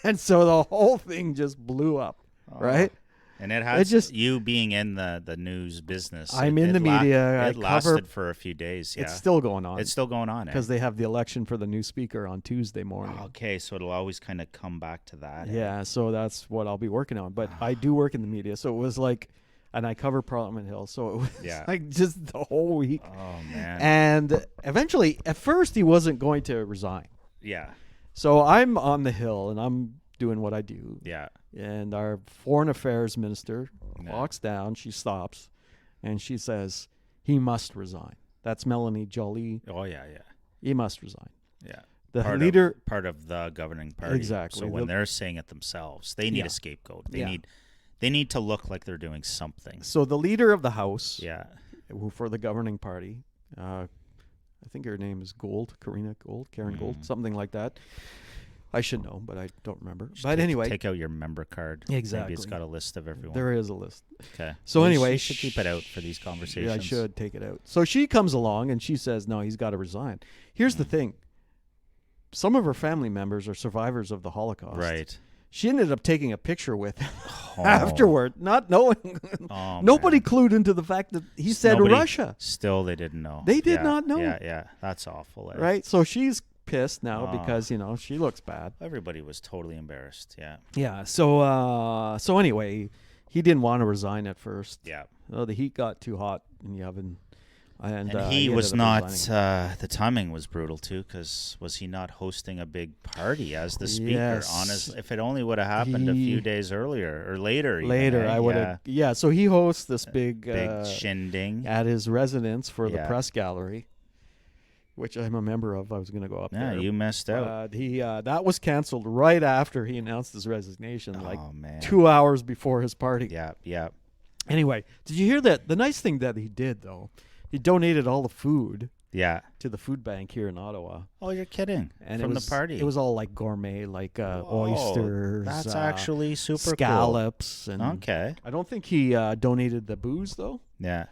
[SPEAKER 1] And so the whole thing just blew up, right?
[SPEAKER 2] And it has you being in the news business.
[SPEAKER 1] I'm in the media.
[SPEAKER 2] It lasted for a few days. Yeah.
[SPEAKER 1] It's still going on.
[SPEAKER 2] It's still going on.
[SPEAKER 1] Because they have the election for the new speaker on Tuesday morning.
[SPEAKER 2] Okay, so it'll always kind of come back to that.
[SPEAKER 1] Yeah, so that's what I'll be working on. But I do work in the media, so it was like, and I cover Parliament Hill, so it was like just the whole week.
[SPEAKER 2] Oh, man.
[SPEAKER 1] And eventually, at first, he wasn't going to resign.
[SPEAKER 2] Yeah.
[SPEAKER 1] So I'm on the Hill, and I'm doing what I do.
[SPEAKER 2] Yeah.
[SPEAKER 1] And our foreign affairs minister walks down. She stops, and she says, "He must resign." That's Melanie Joly.
[SPEAKER 2] Oh yeah.
[SPEAKER 1] He must resign.
[SPEAKER 2] Yeah.
[SPEAKER 1] The leader,
[SPEAKER 2] part of the governing party.
[SPEAKER 1] Exactly.
[SPEAKER 2] So when they're saying it themselves, they need a scapegoat. They need to look like they're doing something.
[SPEAKER 1] So the leader of the House,
[SPEAKER 2] who
[SPEAKER 1] for the governing party, I think her name is Karen Gold, something like that. I should know, but I don't remember. But anyway.
[SPEAKER 2] Take out your member card.
[SPEAKER 1] Exactly.
[SPEAKER 2] Maybe it's got a list of everyone.
[SPEAKER 1] There is a list.
[SPEAKER 2] Okay.
[SPEAKER 1] So anyway.
[SPEAKER 2] You should keep it out for these conversations.
[SPEAKER 1] Yeah, I should take it out. So she comes along and she says, no, he's got to resign. Here's the thing. Some of her family members are survivors of the Holocaust.
[SPEAKER 2] Right.
[SPEAKER 1] She ended up taking a picture with him afterward, not knowing. Nobody clued into the fact that he said Russia.
[SPEAKER 2] Still, they didn't know.
[SPEAKER 1] They did not know.
[SPEAKER 2] Yeah. That's awful.
[SPEAKER 1] Right? So she's pissed now because she looks bad.
[SPEAKER 2] Everybody was totally embarrassed.
[SPEAKER 1] Yeah. So anyway, he didn't want to resign at first.
[SPEAKER 2] Yeah.
[SPEAKER 1] The heat got too hot in the oven, and
[SPEAKER 2] he was not. The timing was brutal too, because was he not hosting a big party as the speaker?
[SPEAKER 1] Yes.
[SPEAKER 2] If it only would have happened a few days earlier or later.
[SPEAKER 1] I would have. Yeah. So he hosts this big
[SPEAKER 2] shindig
[SPEAKER 1] at his residence for the press gallery, which I'm a member of. I was going to go up there.
[SPEAKER 2] Yeah, you missed out.
[SPEAKER 1] That was canceled right after he announced his resignation, 2 hours before his party.
[SPEAKER 2] Yeah.
[SPEAKER 1] Anyway, did you hear that? The nice thing that he did, though, he donated all the food to the food bank here in Ottawa.
[SPEAKER 2] Oh, you're kidding.
[SPEAKER 1] And
[SPEAKER 2] from the party.
[SPEAKER 1] It was all like gourmet, like oysters.
[SPEAKER 2] That's actually super
[SPEAKER 1] scallops.
[SPEAKER 2] Cool.
[SPEAKER 1] And
[SPEAKER 2] okay.
[SPEAKER 1] I don't think he donated the booze, though.
[SPEAKER 2] Yeah.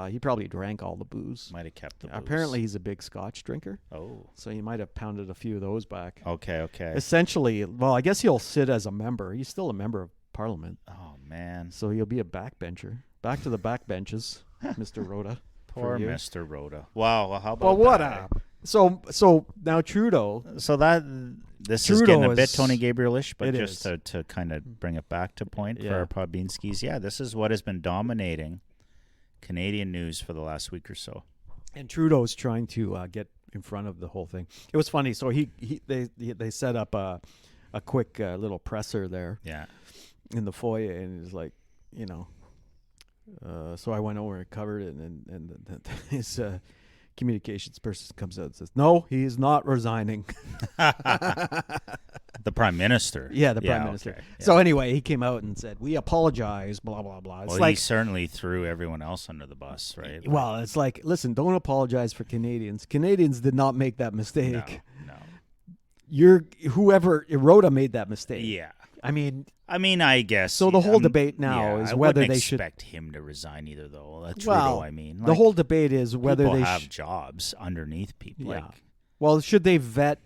[SPEAKER 1] He probably drank all the booze.
[SPEAKER 2] Might have kept the booze.
[SPEAKER 1] Apparently, he's a big Scotch drinker.
[SPEAKER 2] Oh.
[SPEAKER 1] So he might have pounded a few of those back.
[SPEAKER 2] Okay.
[SPEAKER 1] Essentially, well, I guess he'll sit as a member. He's still a member of Parliament.
[SPEAKER 2] Oh, man.
[SPEAKER 1] So he'll be a backbencher. Back to the backbenches, Mr. Rhoda.
[SPEAKER 2] Poor Mr. Rhoda. Wow. Well, how about that?
[SPEAKER 1] So now Trudeau.
[SPEAKER 2] So this is getting a bit Tony Gabriel-ish, but just to kind of bring it back to point for our Pobinskis. Yeah, this is what has been dominating Canadian news for the last week or so.
[SPEAKER 1] And Trudeau's trying to get in front of the whole thing. It was funny. So they set up a quick little presser there.
[SPEAKER 2] Yeah.
[SPEAKER 1] In the foyer, and it's like, so I went over and covered it, and his communications person comes out and says, "No, he is not resigning."
[SPEAKER 2] The Prime Minister.
[SPEAKER 1] Yeah, the Prime Minister. Okay. So anyway, he came out and said, "We apologize." Blah blah blah.
[SPEAKER 2] Well, he certainly threw everyone else under the bus, right?
[SPEAKER 1] Well, it's like, listen, don't apologize for Canadians. Canadians did not make that mistake.
[SPEAKER 2] No.
[SPEAKER 1] Whoever Rhoda made that mistake.
[SPEAKER 2] Yeah.
[SPEAKER 1] I mean,
[SPEAKER 2] I guess.
[SPEAKER 1] So the whole debate now is whether they should
[SPEAKER 2] expect him to resign either, though. That's Trudeau. I mean,
[SPEAKER 1] the whole debate is whether
[SPEAKER 2] they
[SPEAKER 1] have
[SPEAKER 2] jobs underneath people.
[SPEAKER 1] Yeah. Well, should they vet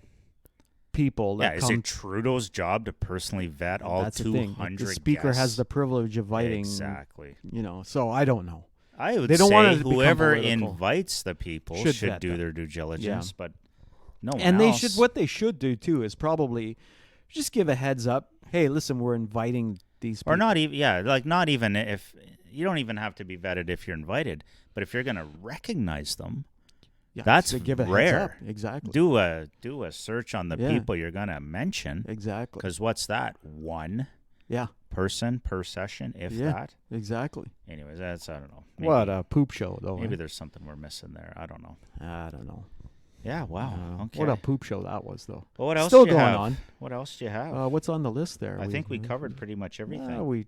[SPEAKER 1] people? That
[SPEAKER 2] is it Trudeau's job to personally vet all 200?
[SPEAKER 1] The speaker has the privilege of inviting.
[SPEAKER 2] Exactly.
[SPEAKER 1] So I don't know.
[SPEAKER 2] I would say whoever invites the people should do their due diligence, but no one else.
[SPEAKER 1] What they should do too is probably just give a heads up. Hey, listen, we're inviting these people.
[SPEAKER 2] Or not even, not even if, you don't even have to be vetted if you're invited, but if you're going to recognize them, that's
[SPEAKER 1] give a
[SPEAKER 2] rare.
[SPEAKER 1] Heads up. Exactly.
[SPEAKER 2] Do a search on the people you're going to mention.
[SPEAKER 1] Exactly.
[SPEAKER 2] Because what's that? One person per session, if that.
[SPEAKER 1] Exactly.
[SPEAKER 2] Anyways, I don't know.
[SPEAKER 1] Maybe, what a poop show, though.
[SPEAKER 2] Maybe there's something we're missing there. I don't know. Yeah, wow. Okay.
[SPEAKER 1] What a poop show that was, though.
[SPEAKER 2] Well, what else
[SPEAKER 1] Still
[SPEAKER 2] do you
[SPEAKER 1] going
[SPEAKER 2] have?
[SPEAKER 1] on.
[SPEAKER 2] What else do you have?
[SPEAKER 1] What's on the list there?
[SPEAKER 2] I think we covered pretty much everything.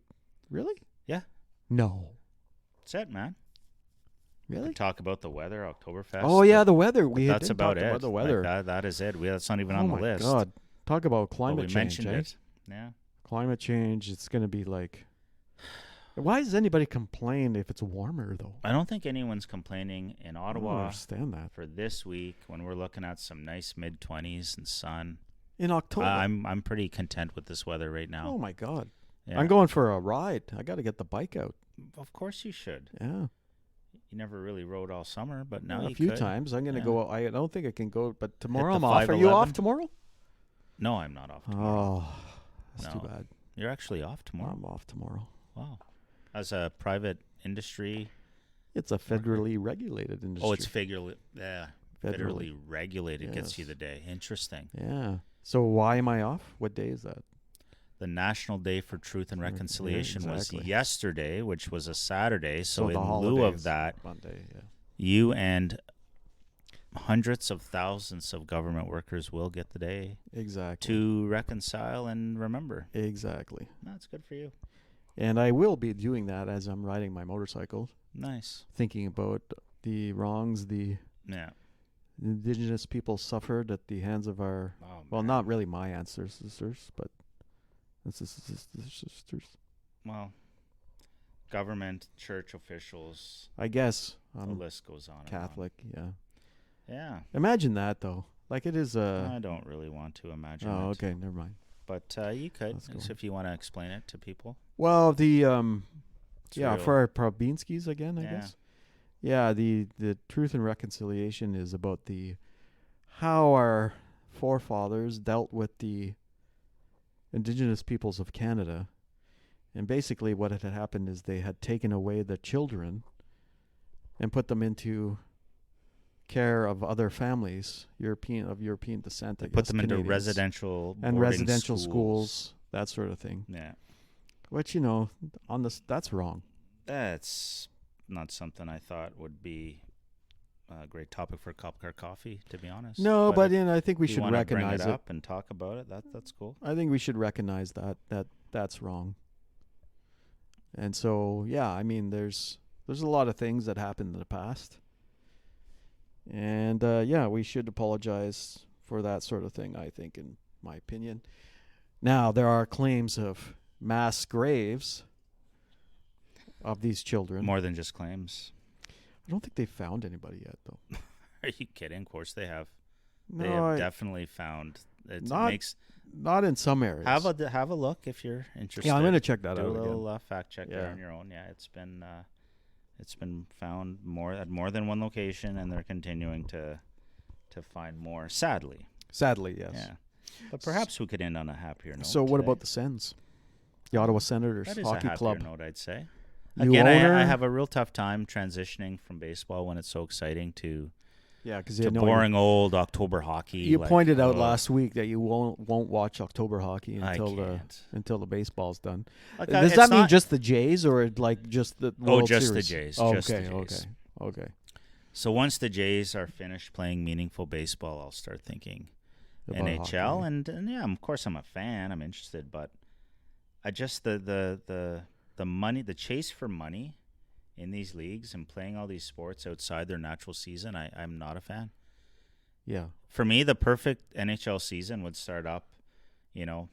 [SPEAKER 1] Really?
[SPEAKER 2] Yeah.
[SPEAKER 1] No.
[SPEAKER 2] That's it, man.
[SPEAKER 1] Really?
[SPEAKER 2] Talk about the weather, Oktoberfest.
[SPEAKER 1] Oh yeah, the weather.
[SPEAKER 2] That's about it.
[SPEAKER 1] About the weather.
[SPEAKER 2] Like that is it. That's not even on the list.
[SPEAKER 1] Oh my God! Talk about climate
[SPEAKER 2] we
[SPEAKER 1] change.
[SPEAKER 2] mentioned it. Yeah.
[SPEAKER 1] Climate change. It's going to be like. Why does anybody complain if it's warmer though?
[SPEAKER 2] I don't think anyone's complaining in Ottawa.
[SPEAKER 1] I don't understand that.
[SPEAKER 2] For this week, when we're looking at some nice mid-20s and sun.
[SPEAKER 1] In October.
[SPEAKER 2] I'm pretty content with this weather right now.
[SPEAKER 1] Oh my God!
[SPEAKER 2] Yeah.
[SPEAKER 1] I'm going for a ride. I got to get the bike out.
[SPEAKER 2] Of course you should.
[SPEAKER 1] Yeah.
[SPEAKER 2] You never really rode all summer, but now you
[SPEAKER 1] a few
[SPEAKER 2] could.
[SPEAKER 1] times. I'm going to go. I don't think I can go, but tomorrow I'm
[SPEAKER 2] the
[SPEAKER 1] off. Are you off tomorrow?
[SPEAKER 2] No, I'm not off tomorrow.
[SPEAKER 1] Oh, that's too bad.
[SPEAKER 2] You're actually off tomorrow.
[SPEAKER 1] I'm off tomorrow.
[SPEAKER 2] Wow. As a private industry.
[SPEAKER 1] It's a federally regulated industry.
[SPEAKER 2] Oh, it's federally regulated gets you the day. Interesting.
[SPEAKER 1] Yeah. So why am I off? What day is that?
[SPEAKER 2] The National Day for Truth and Reconciliation was yesterday, which was a Saturday. So in lieu of that,
[SPEAKER 1] Monday,
[SPEAKER 2] you and hundreds of thousands of government workers will get the day to reconcile and remember.
[SPEAKER 1] Exactly.
[SPEAKER 2] That's good for you.
[SPEAKER 1] And I will be doing that as I'm riding my motorcycle.
[SPEAKER 2] Nice.
[SPEAKER 1] Thinking about the wrongs the Indigenous people suffered at the hands of our, not really my ancestors, but sisters.
[SPEAKER 2] Well, government, church officials.
[SPEAKER 1] I guess.
[SPEAKER 2] The list goes on.
[SPEAKER 1] Catholic,
[SPEAKER 2] Yeah.
[SPEAKER 1] Imagine that, though. Like it is
[SPEAKER 2] I don't really want to imagine
[SPEAKER 1] Oh, okay. Never mind.
[SPEAKER 2] But you could, if you want to explain it to people.
[SPEAKER 1] Well, the
[SPEAKER 2] real.
[SPEAKER 1] For our Probinskis again, I guess. Yeah, the Truth and Reconciliation is about how our forefathers dealt with the Indigenous peoples of Canada. And basically what had happened is they had taken away the children and put them into care of other families, European descent.
[SPEAKER 2] They put them into residential
[SPEAKER 1] schools, that sort of thing.
[SPEAKER 2] Yeah.
[SPEAKER 1] Which, that's wrong.
[SPEAKER 2] That's not something I thought would be a great topic for a cup of coffee, to be honest.
[SPEAKER 1] No, but I think we should recognize
[SPEAKER 2] bring it up and talk about it. That's cool.
[SPEAKER 1] I think we should recognize that's wrong. And so, there's a lot of things that happened in the past. And, we should apologize for that sort of thing, I think, in my opinion. Now, there are claims of mass graves of these children.
[SPEAKER 2] More than just claims.
[SPEAKER 1] I don't think they found anybody yet, though.
[SPEAKER 2] Are you kidding? Of course they have.
[SPEAKER 1] No,
[SPEAKER 2] they have definitely found.
[SPEAKER 1] Not in some areas.
[SPEAKER 2] Have a look if you're interested.
[SPEAKER 1] Yeah, I'm going to check that out.
[SPEAKER 2] Do a little fact check there on your own. Yeah, it's been found at more than one location, and they're continuing to find more. Sadly, yes.
[SPEAKER 1] Yeah,
[SPEAKER 2] but perhaps we could end on a happier note.
[SPEAKER 1] So, what about the Sens? The Ottawa Senators
[SPEAKER 2] Hockey
[SPEAKER 1] Hockey Club.
[SPEAKER 2] Note, I'd say. Again, I have a real tough time transitioning from baseball when it's so exciting to boring old October hockey.
[SPEAKER 1] You pointed out last week that you won't watch October hockey until the baseball's done. Does that mean just the Jays or like just the World Series?
[SPEAKER 2] The Jays.
[SPEAKER 1] Oh,
[SPEAKER 2] just the Jays.
[SPEAKER 1] Okay.
[SPEAKER 2] So once the Jays are finished playing meaningful baseball, I'll start thinking about NHL, and of course I'm a fan. I'm interested, but I just the money, the chase for money in these leagues and playing all these sports outside their natural season, I'm not a fan.
[SPEAKER 1] Yeah.
[SPEAKER 2] For me, the perfect NHL season would start up,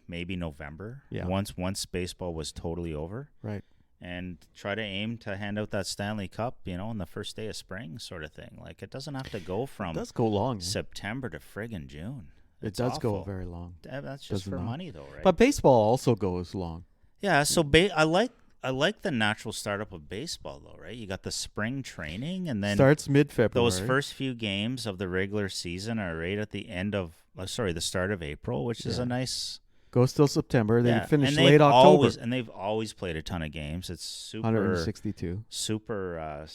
[SPEAKER 2] maybe November.
[SPEAKER 1] Yeah.
[SPEAKER 2] Once baseball was totally over.
[SPEAKER 1] Right.
[SPEAKER 2] And try to aim to hand out that Stanley Cup, on the first day of spring sort of thing. Like, it doesn't have to go from
[SPEAKER 1] it does go long,
[SPEAKER 2] September to friggin' June.
[SPEAKER 1] It does go very long.
[SPEAKER 2] That's just for money, though, right?
[SPEAKER 1] But baseball also goes long.
[SPEAKER 2] Yeah, so I like the natural startup of baseball, though, right? You got the spring training, and then
[SPEAKER 1] starts mid-February.
[SPEAKER 2] Those first few games of the regular season are right at the the start of April, which is a nice.
[SPEAKER 1] Goes till September. They finish late October.
[SPEAKER 2] And they've always played a ton of games. It's super
[SPEAKER 1] 162.
[SPEAKER 2] Super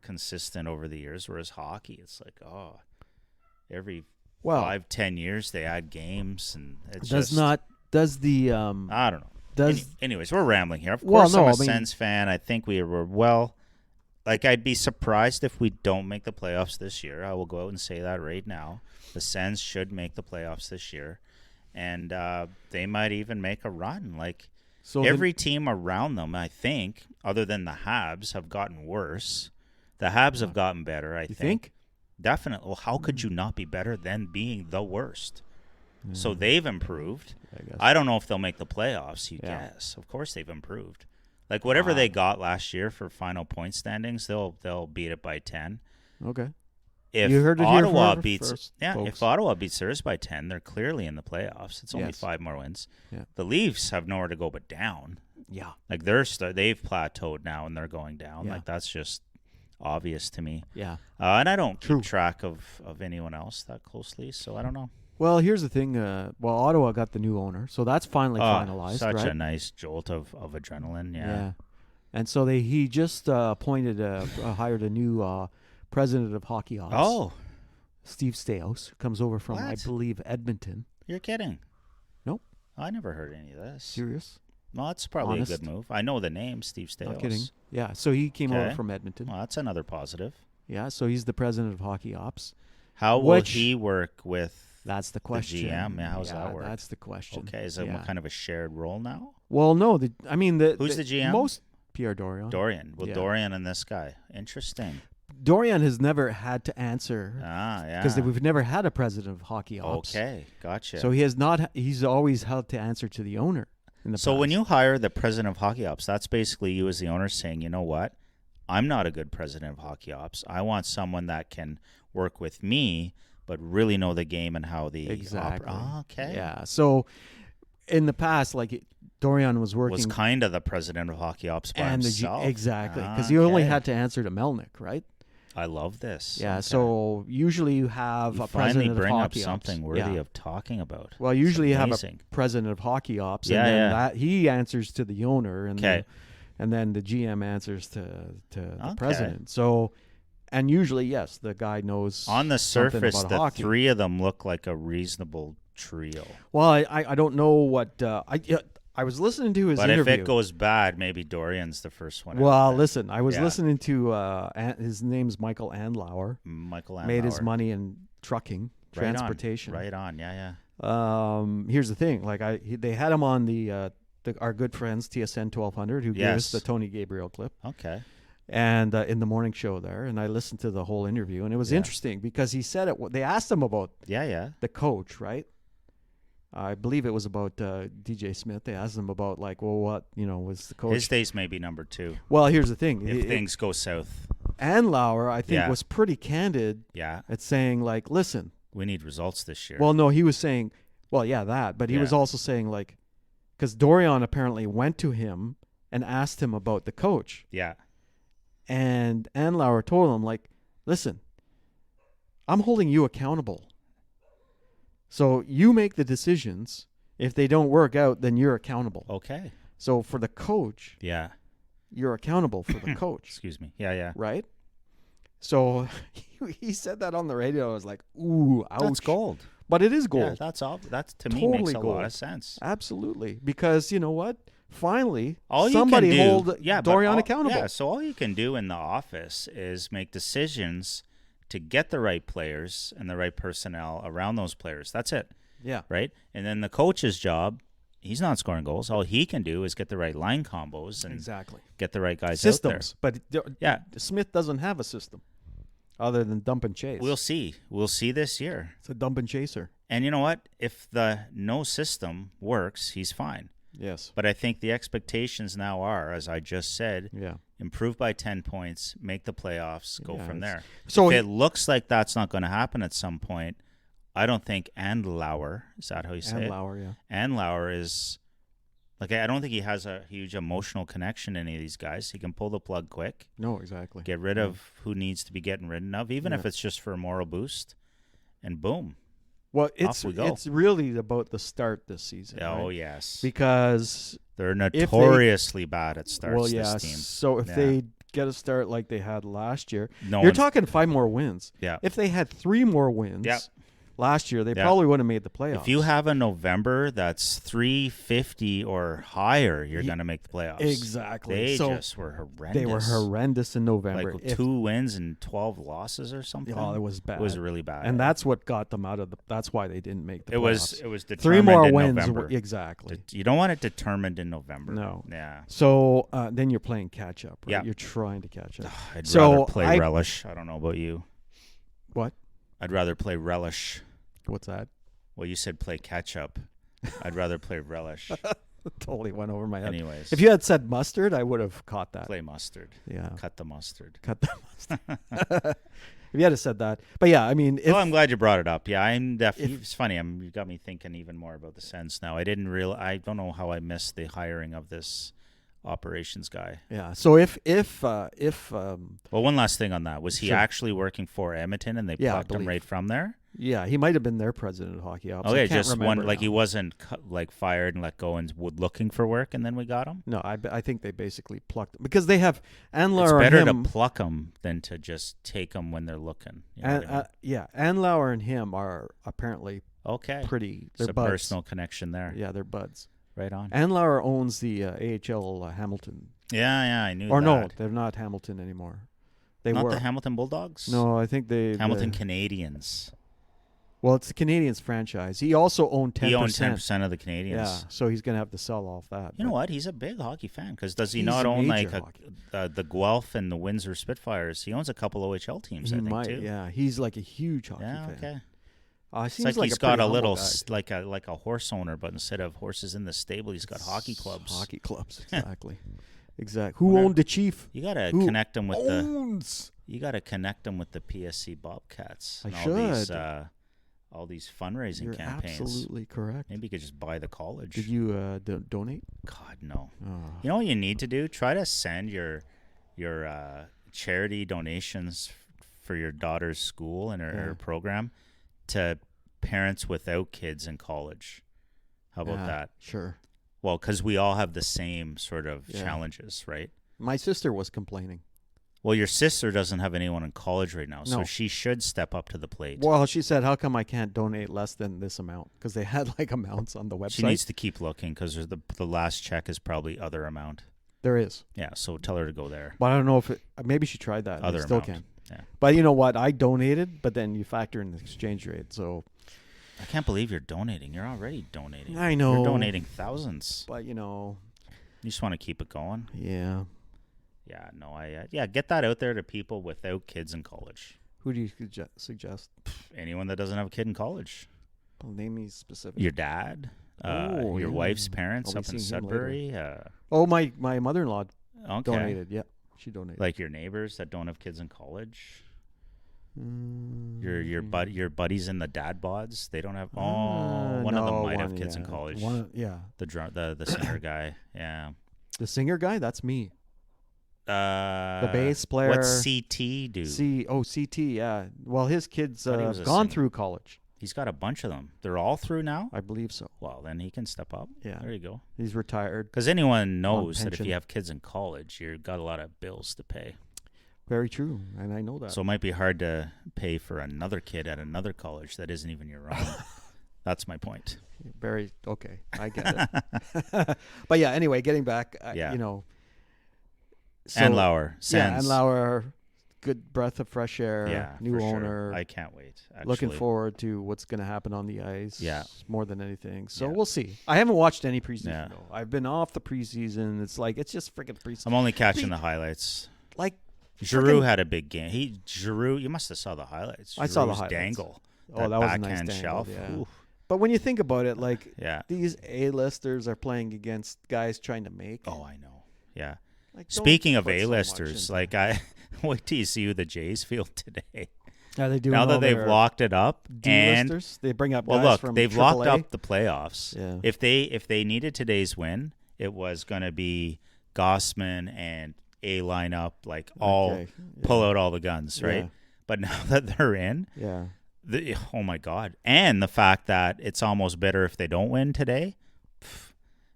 [SPEAKER 2] consistent over the years. Whereas hockey, it's like every 5-10 years they add games, and it's I don't know. Anyways, we're rambling here. Of course, I'm a Sens fan. I think we were I'd be surprised if we don't make the playoffs this year. I will go out and say that right now. The Sens should make the playoffs this year. And they might even make a run. Every team around them, I think, other than the Habs, have gotten worse. The Habs have gotten better, I
[SPEAKER 1] think.
[SPEAKER 2] Definitely. Well, how could you not be better than being the worst? So they've improved. I don't know if they'll make the playoffs, you guess. Of course they've improved. Like whatever they got last year for final point standings, they'll beat it by 10.
[SPEAKER 1] Okay.
[SPEAKER 2] If
[SPEAKER 1] you heard it
[SPEAKER 2] Ottawa
[SPEAKER 1] here
[SPEAKER 2] beats
[SPEAKER 1] first,
[SPEAKER 2] if Ottawa beats theirs by 10, they're clearly in the playoffs. It's only 5 more wins.
[SPEAKER 1] Yeah.
[SPEAKER 2] The Leafs have nowhere to go but down.
[SPEAKER 1] Yeah.
[SPEAKER 2] Like they've plateaued now and they're going down.
[SPEAKER 1] Yeah.
[SPEAKER 2] Like that's just obvious to me.
[SPEAKER 1] Yeah.
[SPEAKER 2] And I don't keep track of anyone else that closely, so I don't know.
[SPEAKER 1] Well, here's the thing. Ottawa got the new owner, so that's finally finalized.
[SPEAKER 2] Such a nice jolt of adrenaline. Yeah.
[SPEAKER 1] And so he just hired a new president of hockey ops.
[SPEAKER 2] Oh.
[SPEAKER 1] Steve Staios comes over from, I believe, Edmonton.
[SPEAKER 2] You're kidding.
[SPEAKER 1] Nope.
[SPEAKER 2] I never heard any of this.
[SPEAKER 1] Serious?
[SPEAKER 2] Well, that's probably a good move. I know the name, Steve Staios.
[SPEAKER 1] Not kidding. Yeah, so he came over from Edmonton.
[SPEAKER 2] Well, that's another positive.
[SPEAKER 1] Yeah, so he's the president of hockey ops.
[SPEAKER 2] How will he work with
[SPEAKER 1] that's the question.
[SPEAKER 2] The GM? Yeah, how's that work?
[SPEAKER 1] That's the question.
[SPEAKER 2] Okay, is it kind of a shared role now?
[SPEAKER 1] Well, no. Who's
[SPEAKER 2] the GM?
[SPEAKER 1] Most Pierre Dorion.
[SPEAKER 2] Dorion and this guy. Interesting.
[SPEAKER 1] Dorion has never had to answer.
[SPEAKER 2] Because
[SPEAKER 1] we've never had a president of hockey ops.
[SPEAKER 2] Okay, gotcha.
[SPEAKER 1] So he has not. He's always had to answer to the owner.
[SPEAKER 2] So when you hire the president of hockey ops, that's basically you as the owner saying, you know what, I'm not a good president of hockey ops. I want someone that can work with me, but really know the game and how the okay.
[SPEAKER 1] Yeah. So in the past, Dorion was working.
[SPEAKER 2] Was kind of the president of hockey ops by himself.
[SPEAKER 1] Exactly, because he only had to answer to Melnick, right?
[SPEAKER 2] I love this.
[SPEAKER 1] Yeah, okay. So usually you have a president of hockey ops.
[SPEAKER 2] Finally bring up something worthy of talking about.
[SPEAKER 1] Well, usually you have a president of hockey ops, and then he answers to the owner, and then the GM answers to the president. So, and usually, yes, the guy knows.
[SPEAKER 2] On the surface, the
[SPEAKER 1] hockey.
[SPEAKER 2] Three of them look like a reasonable trio.
[SPEAKER 1] Well, I don't know what I was listening to his interview.
[SPEAKER 2] But if it goes bad, maybe Dorian's the first one.
[SPEAKER 1] Well, listen, I was listening to his name's Michael Andlauer. Made his money in trucking, transportation.
[SPEAKER 2] Right on, yeah.
[SPEAKER 1] Here's the thing, they had him on our good friends TSN 1200, who gave us the Tony Gabriel clip.
[SPEAKER 2] Okay.
[SPEAKER 1] And in the morning show there, and I listened to the whole interview, and it was interesting because he said it. They asked him about the coach, right? I believe it was about DJ Smith. They asked him about what was the coach?
[SPEAKER 2] His days may be number 2.
[SPEAKER 1] Well, here's the thing:
[SPEAKER 2] if things go south,
[SPEAKER 1] Andlauer, I think, was pretty candid. At saying listen,
[SPEAKER 2] we need results this year.
[SPEAKER 1] Well, no, he was saying, but he was also saying because Dorion apparently went to him and asked him about the coach.
[SPEAKER 2] Yeah,
[SPEAKER 1] and Andlauer told him listen, I'm holding you accountable. So you make the decisions. If they don't work out, then you're accountable.
[SPEAKER 2] Okay.
[SPEAKER 1] So for the coach, you're accountable for the coach.
[SPEAKER 2] Excuse me. Yeah.
[SPEAKER 1] Right? So he said that on the radio. I was like, ooh, ouch.
[SPEAKER 2] That's gold.
[SPEAKER 1] But it is gold.
[SPEAKER 2] Yeah, that's to me
[SPEAKER 1] totally
[SPEAKER 2] makes a
[SPEAKER 1] gold.
[SPEAKER 2] lot of sense.
[SPEAKER 1] Absolutely. Because you know what? Finally,
[SPEAKER 2] somebody
[SPEAKER 1] hold Dorion accountable.
[SPEAKER 2] Yeah, so all you can do in the office is make decisions to get the right players and the right personnel around those players. That's it.
[SPEAKER 1] Yeah.
[SPEAKER 2] Right? And then the coach's job, he's not scoring goals. All he can do is get the right line combos and get the right guys
[SPEAKER 1] systems.
[SPEAKER 2] out there.
[SPEAKER 1] But Smith doesn't have a system other than dump and chase.
[SPEAKER 2] We'll see. We'll see this year.
[SPEAKER 1] It's a dump and chaser.
[SPEAKER 2] And you know what? If the no system works, he's fine.
[SPEAKER 1] Yes.
[SPEAKER 2] But I think the expectations now are, as I just said, improve by 10 points, make the playoffs, go from there. So if it looks like that's not going to happen at some point, I don't think Andlauer, is that how you say it?
[SPEAKER 1] Andlauer, yeah.
[SPEAKER 2] Andlauer is, I don't think he has a huge emotional connection to any of these guys. He can pull the plug quick.
[SPEAKER 1] No, exactly.
[SPEAKER 2] Get rid of who needs to be getting rid of, even if it's just for a moral boost, and boom.
[SPEAKER 1] Well, it's really about the start this season.
[SPEAKER 2] Oh,
[SPEAKER 1] right?
[SPEAKER 2] yes.
[SPEAKER 1] Because
[SPEAKER 2] they're notoriously bad at starts,
[SPEAKER 1] well,
[SPEAKER 2] this team.
[SPEAKER 1] So if they get a start like they had last year, you're talking 5 more wins.
[SPEAKER 2] Yeah.
[SPEAKER 1] If they had 3 more wins, last year, they probably would have made the playoffs.
[SPEAKER 2] If you have a November that's 350 or higher, you're going to make the playoffs.
[SPEAKER 1] Exactly.
[SPEAKER 2] They just were horrendous.
[SPEAKER 1] They were horrendous in November.
[SPEAKER 2] Like 2 wins and 12 losses or something.
[SPEAKER 1] Oh, it was bad.
[SPEAKER 2] It was really bad.
[SPEAKER 1] And that's what got them out of the. That's why they didn't make the playoffs.
[SPEAKER 2] It was determined
[SPEAKER 1] 3 more
[SPEAKER 2] in
[SPEAKER 1] wins.
[SPEAKER 2] November.
[SPEAKER 1] Exactly.
[SPEAKER 2] You don't want it determined in November.
[SPEAKER 1] No.
[SPEAKER 2] Yeah.
[SPEAKER 1] So then you're playing catch up. Right?
[SPEAKER 2] Yeah.
[SPEAKER 1] You're trying to catch up.
[SPEAKER 2] I'd rather play Relish. I don't know about you.
[SPEAKER 1] What?
[SPEAKER 2] I'd rather play Relish.
[SPEAKER 1] What's that?
[SPEAKER 2] Well, you said play catch up. I'd rather play Relish.
[SPEAKER 1] Totally went over my head.
[SPEAKER 2] Anyways.
[SPEAKER 1] If you had said mustard, I would have caught that.
[SPEAKER 2] Play mustard.
[SPEAKER 1] Yeah.
[SPEAKER 2] Cut the mustard.
[SPEAKER 1] Cut the mustard. If you had said that. But yeah, I mean.
[SPEAKER 2] Well, I'm glad you brought it up. Yeah, I'm definitely. It's funny. You got me thinking even more about the Sens now. I don't know how I missed the hiring of this operations guy.
[SPEAKER 1] Yeah. So if
[SPEAKER 2] well, one last thing on that. Was he actually working for Edmonton and they plucked him right from there?
[SPEAKER 1] Yeah, he might have been their president of hockey ops.
[SPEAKER 2] Okay, just one. Like he wasn't fired and let go and looking for work, and then we got him.
[SPEAKER 1] No, I think they basically plucked him because they have Andlauer.
[SPEAKER 2] It's better
[SPEAKER 1] and him,
[SPEAKER 2] to pluck them than to just take them when they're looking. You know what I mean?
[SPEAKER 1] Yeah, Andlauer and him are apparently pretty. They're buds.
[SPEAKER 2] Personal connection there.
[SPEAKER 1] Yeah, they're buds.
[SPEAKER 2] Right on.
[SPEAKER 1] Andlauer owns the AHL Hamilton.
[SPEAKER 2] Yeah, I knew that.
[SPEAKER 1] Or no, they're not Hamilton anymore. They
[SPEAKER 2] not
[SPEAKER 1] were
[SPEAKER 2] the Hamilton Bulldogs.
[SPEAKER 1] No, I think
[SPEAKER 2] Hamilton Canadians.
[SPEAKER 1] Well, it's the Canadiens franchise. He also owned 10%.
[SPEAKER 2] He owned 10% of the Canadiens.
[SPEAKER 1] Yeah, so he's going to have to sell off that.
[SPEAKER 2] You know what? He's a big hockey fan because does he not own like the Guelph and the Windsor Spitfires? He owns a couple OHL teams, I think, too.
[SPEAKER 1] Yeah, he's like a huge hockey fan.
[SPEAKER 2] Okay.
[SPEAKER 1] Seems
[SPEAKER 2] like he's got a little like a horse owner, but instead of horses in the stable, he's got hockey clubs.
[SPEAKER 1] Hockey clubs, exactly. Exactly. Who owned the Chief?
[SPEAKER 2] You got to connect him with You got to connect them with the PSC Bobcats.
[SPEAKER 1] I should.
[SPEAKER 2] All these fundraising
[SPEAKER 1] You're
[SPEAKER 2] campaigns.
[SPEAKER 1] Absolutely correct.
[SPEAKER 2] Maybe you could just buy the college.
[SPEAKER 1] Did you donate?
[SPEAKER 2] God, no.
[SPEAKER 1] Oh.
[SPEAKER 2] You know what you need to do? Try to send your charity donations for your daughter's school and her program to parents without kids in college. How about that?
[SPEAKER 1] Sure.
[SPEAKER 2] Well, because we all have the same sort of challenges, right?
[SPEAKER 1] My sister was complaining.
[SPEAKER 2] Well, your sister doesn't have anyone in college right now, so she should step up to the plate.
[SPEAKER 1] Well, she said, how come I can't donate less than this amount? Because they had like amounts on the website.
[SPEAKER 2] She needs to keep looking because the last check is probably other amount.
[SPEAKER 1] There is.
[SPEAKER 2] Yeah, so tell her to go there.
[SPEAKER 1] But I don't know if maybe she tried that.
[SPEAKER 2] Other
[SPEAKER 1] still
[SPEAKER 2] amount.
[SPEAKER 1] Can.
[SPEAKER 2] Yeah.
[SPEAKER 1] But you know what? I donated, but then you factor in the exchange rate. So
[SPEAKER 2] I can't believe you're donating. You're already donating.
[SPEAKER 1] I know.
[SPEAKER 2] You're donating thousands.
[SPEAKER 1] But, you
[SPEAKER 2] just want to keep it going.
[SPEAKER 1] Yeah.
[SPEAKER 2] Yeah, no, get that out there to people without kids in college.
[SPEAKER 1] Who do you suggest?
[SPEAKER 2] Anyone that doesn't have a kid in college.
[SPEAKER 1] Well, name me specific.
[SPEAKER 2] Your dad, your wife's parents up in Sudbury.
[SPEAKER 1] My mother-in-law donated. Yeah, she donated.
[SPEAKER 2] Like your neighbors that don't have kids in college. Your buddies in the dad bods. They don't have. One of them might have kids in college. The singer guy. Yeah.
[SPEAKER 1] The singer guy. That's me. The bass player.
[SPEAKER 2] What's CT do?
[SPEAKER 1] CT, yeah. Well, his kid's gone through college.
[SPEAKER 2] He's got a bunch of them. They're all through now?
[SPEAKER 1] I believe so.
[SPEAKER 2] Well, then he can step up.
[SPEAKER 1] Yeah.
[SPEAKER 2] There you go.
[SPEAKER 1] He's retired.
[SPEAKER 2] Because anyone knows that if you have kids in college, you've got a lot of bills to pay.
[SPEAKER 1] Very true, and I know that.
[SPEAKER 2] So it might be hard to pay for another kid at another college that isn't even your own. That's my point.
[SPEAKER 1] Okay, I get it. But yeah, anyway, getting back,
[SPEAKER 2] Andlauer. Sens.
[SPEAKER 1] Andlauer, good breath of fresh air.
[SPEAKER 2] Yeah,
[SPEAKER 1] new
[SPEAKER 2] Sure.
[SPEAKER 1] owner.
[SPEAKER 2] I can't wait. Actually.
[SPEAKER 1] Looking forward to what's going to happen on the ice.
[SPEAKER 2] Yeah.
[SPEAKER 1] More than anything. So we'll see. I haven't watched any preseason though. I've been off the preseason. It's just freaking preseason.
[SPEAKER 2] I'm only catching the highlights.
[SPEAKER 1] Like
[SPEAKER 2] Giroux had a big game. Giroux, you must have saw the highlights.
[SPEAKER 1] I saw the highlights.
[SPEAKER 2] Dangle.
[SPEAKER 1] That was a nice dangle.
[SPEAKER 2] Shelf.
[SPEAKER 1] Yeah. But when you think about it, these A-listers are playing against guys trying to make.
[SPEAKER 2] Oh, I know. Yeah.
[SPEAKER 1] Speaking
[SPEAKER 2] of A-listers, I wait till you see who the Jays field today.
[SPEAKER 1] Are they doing
[SPEAKER 2] now that they've locked it up?
[SPEAKER 1] D-listers? They bring up guys from
[SPEAKER 2] they've
[SPEAKER 1] AAA?
[SPEAKER 2] locked up the playoffs.
[SPEAKER 1] Yeah.
[SPEAKER 2] If they needed today's win, it was going to be Gossman and A lineup, pull out all the guns, right?
[SPEAKER 1] Yeah.
[SPEAKER 2] But now that they're in, oh my God! And the fact that it's almost better if they don't win today.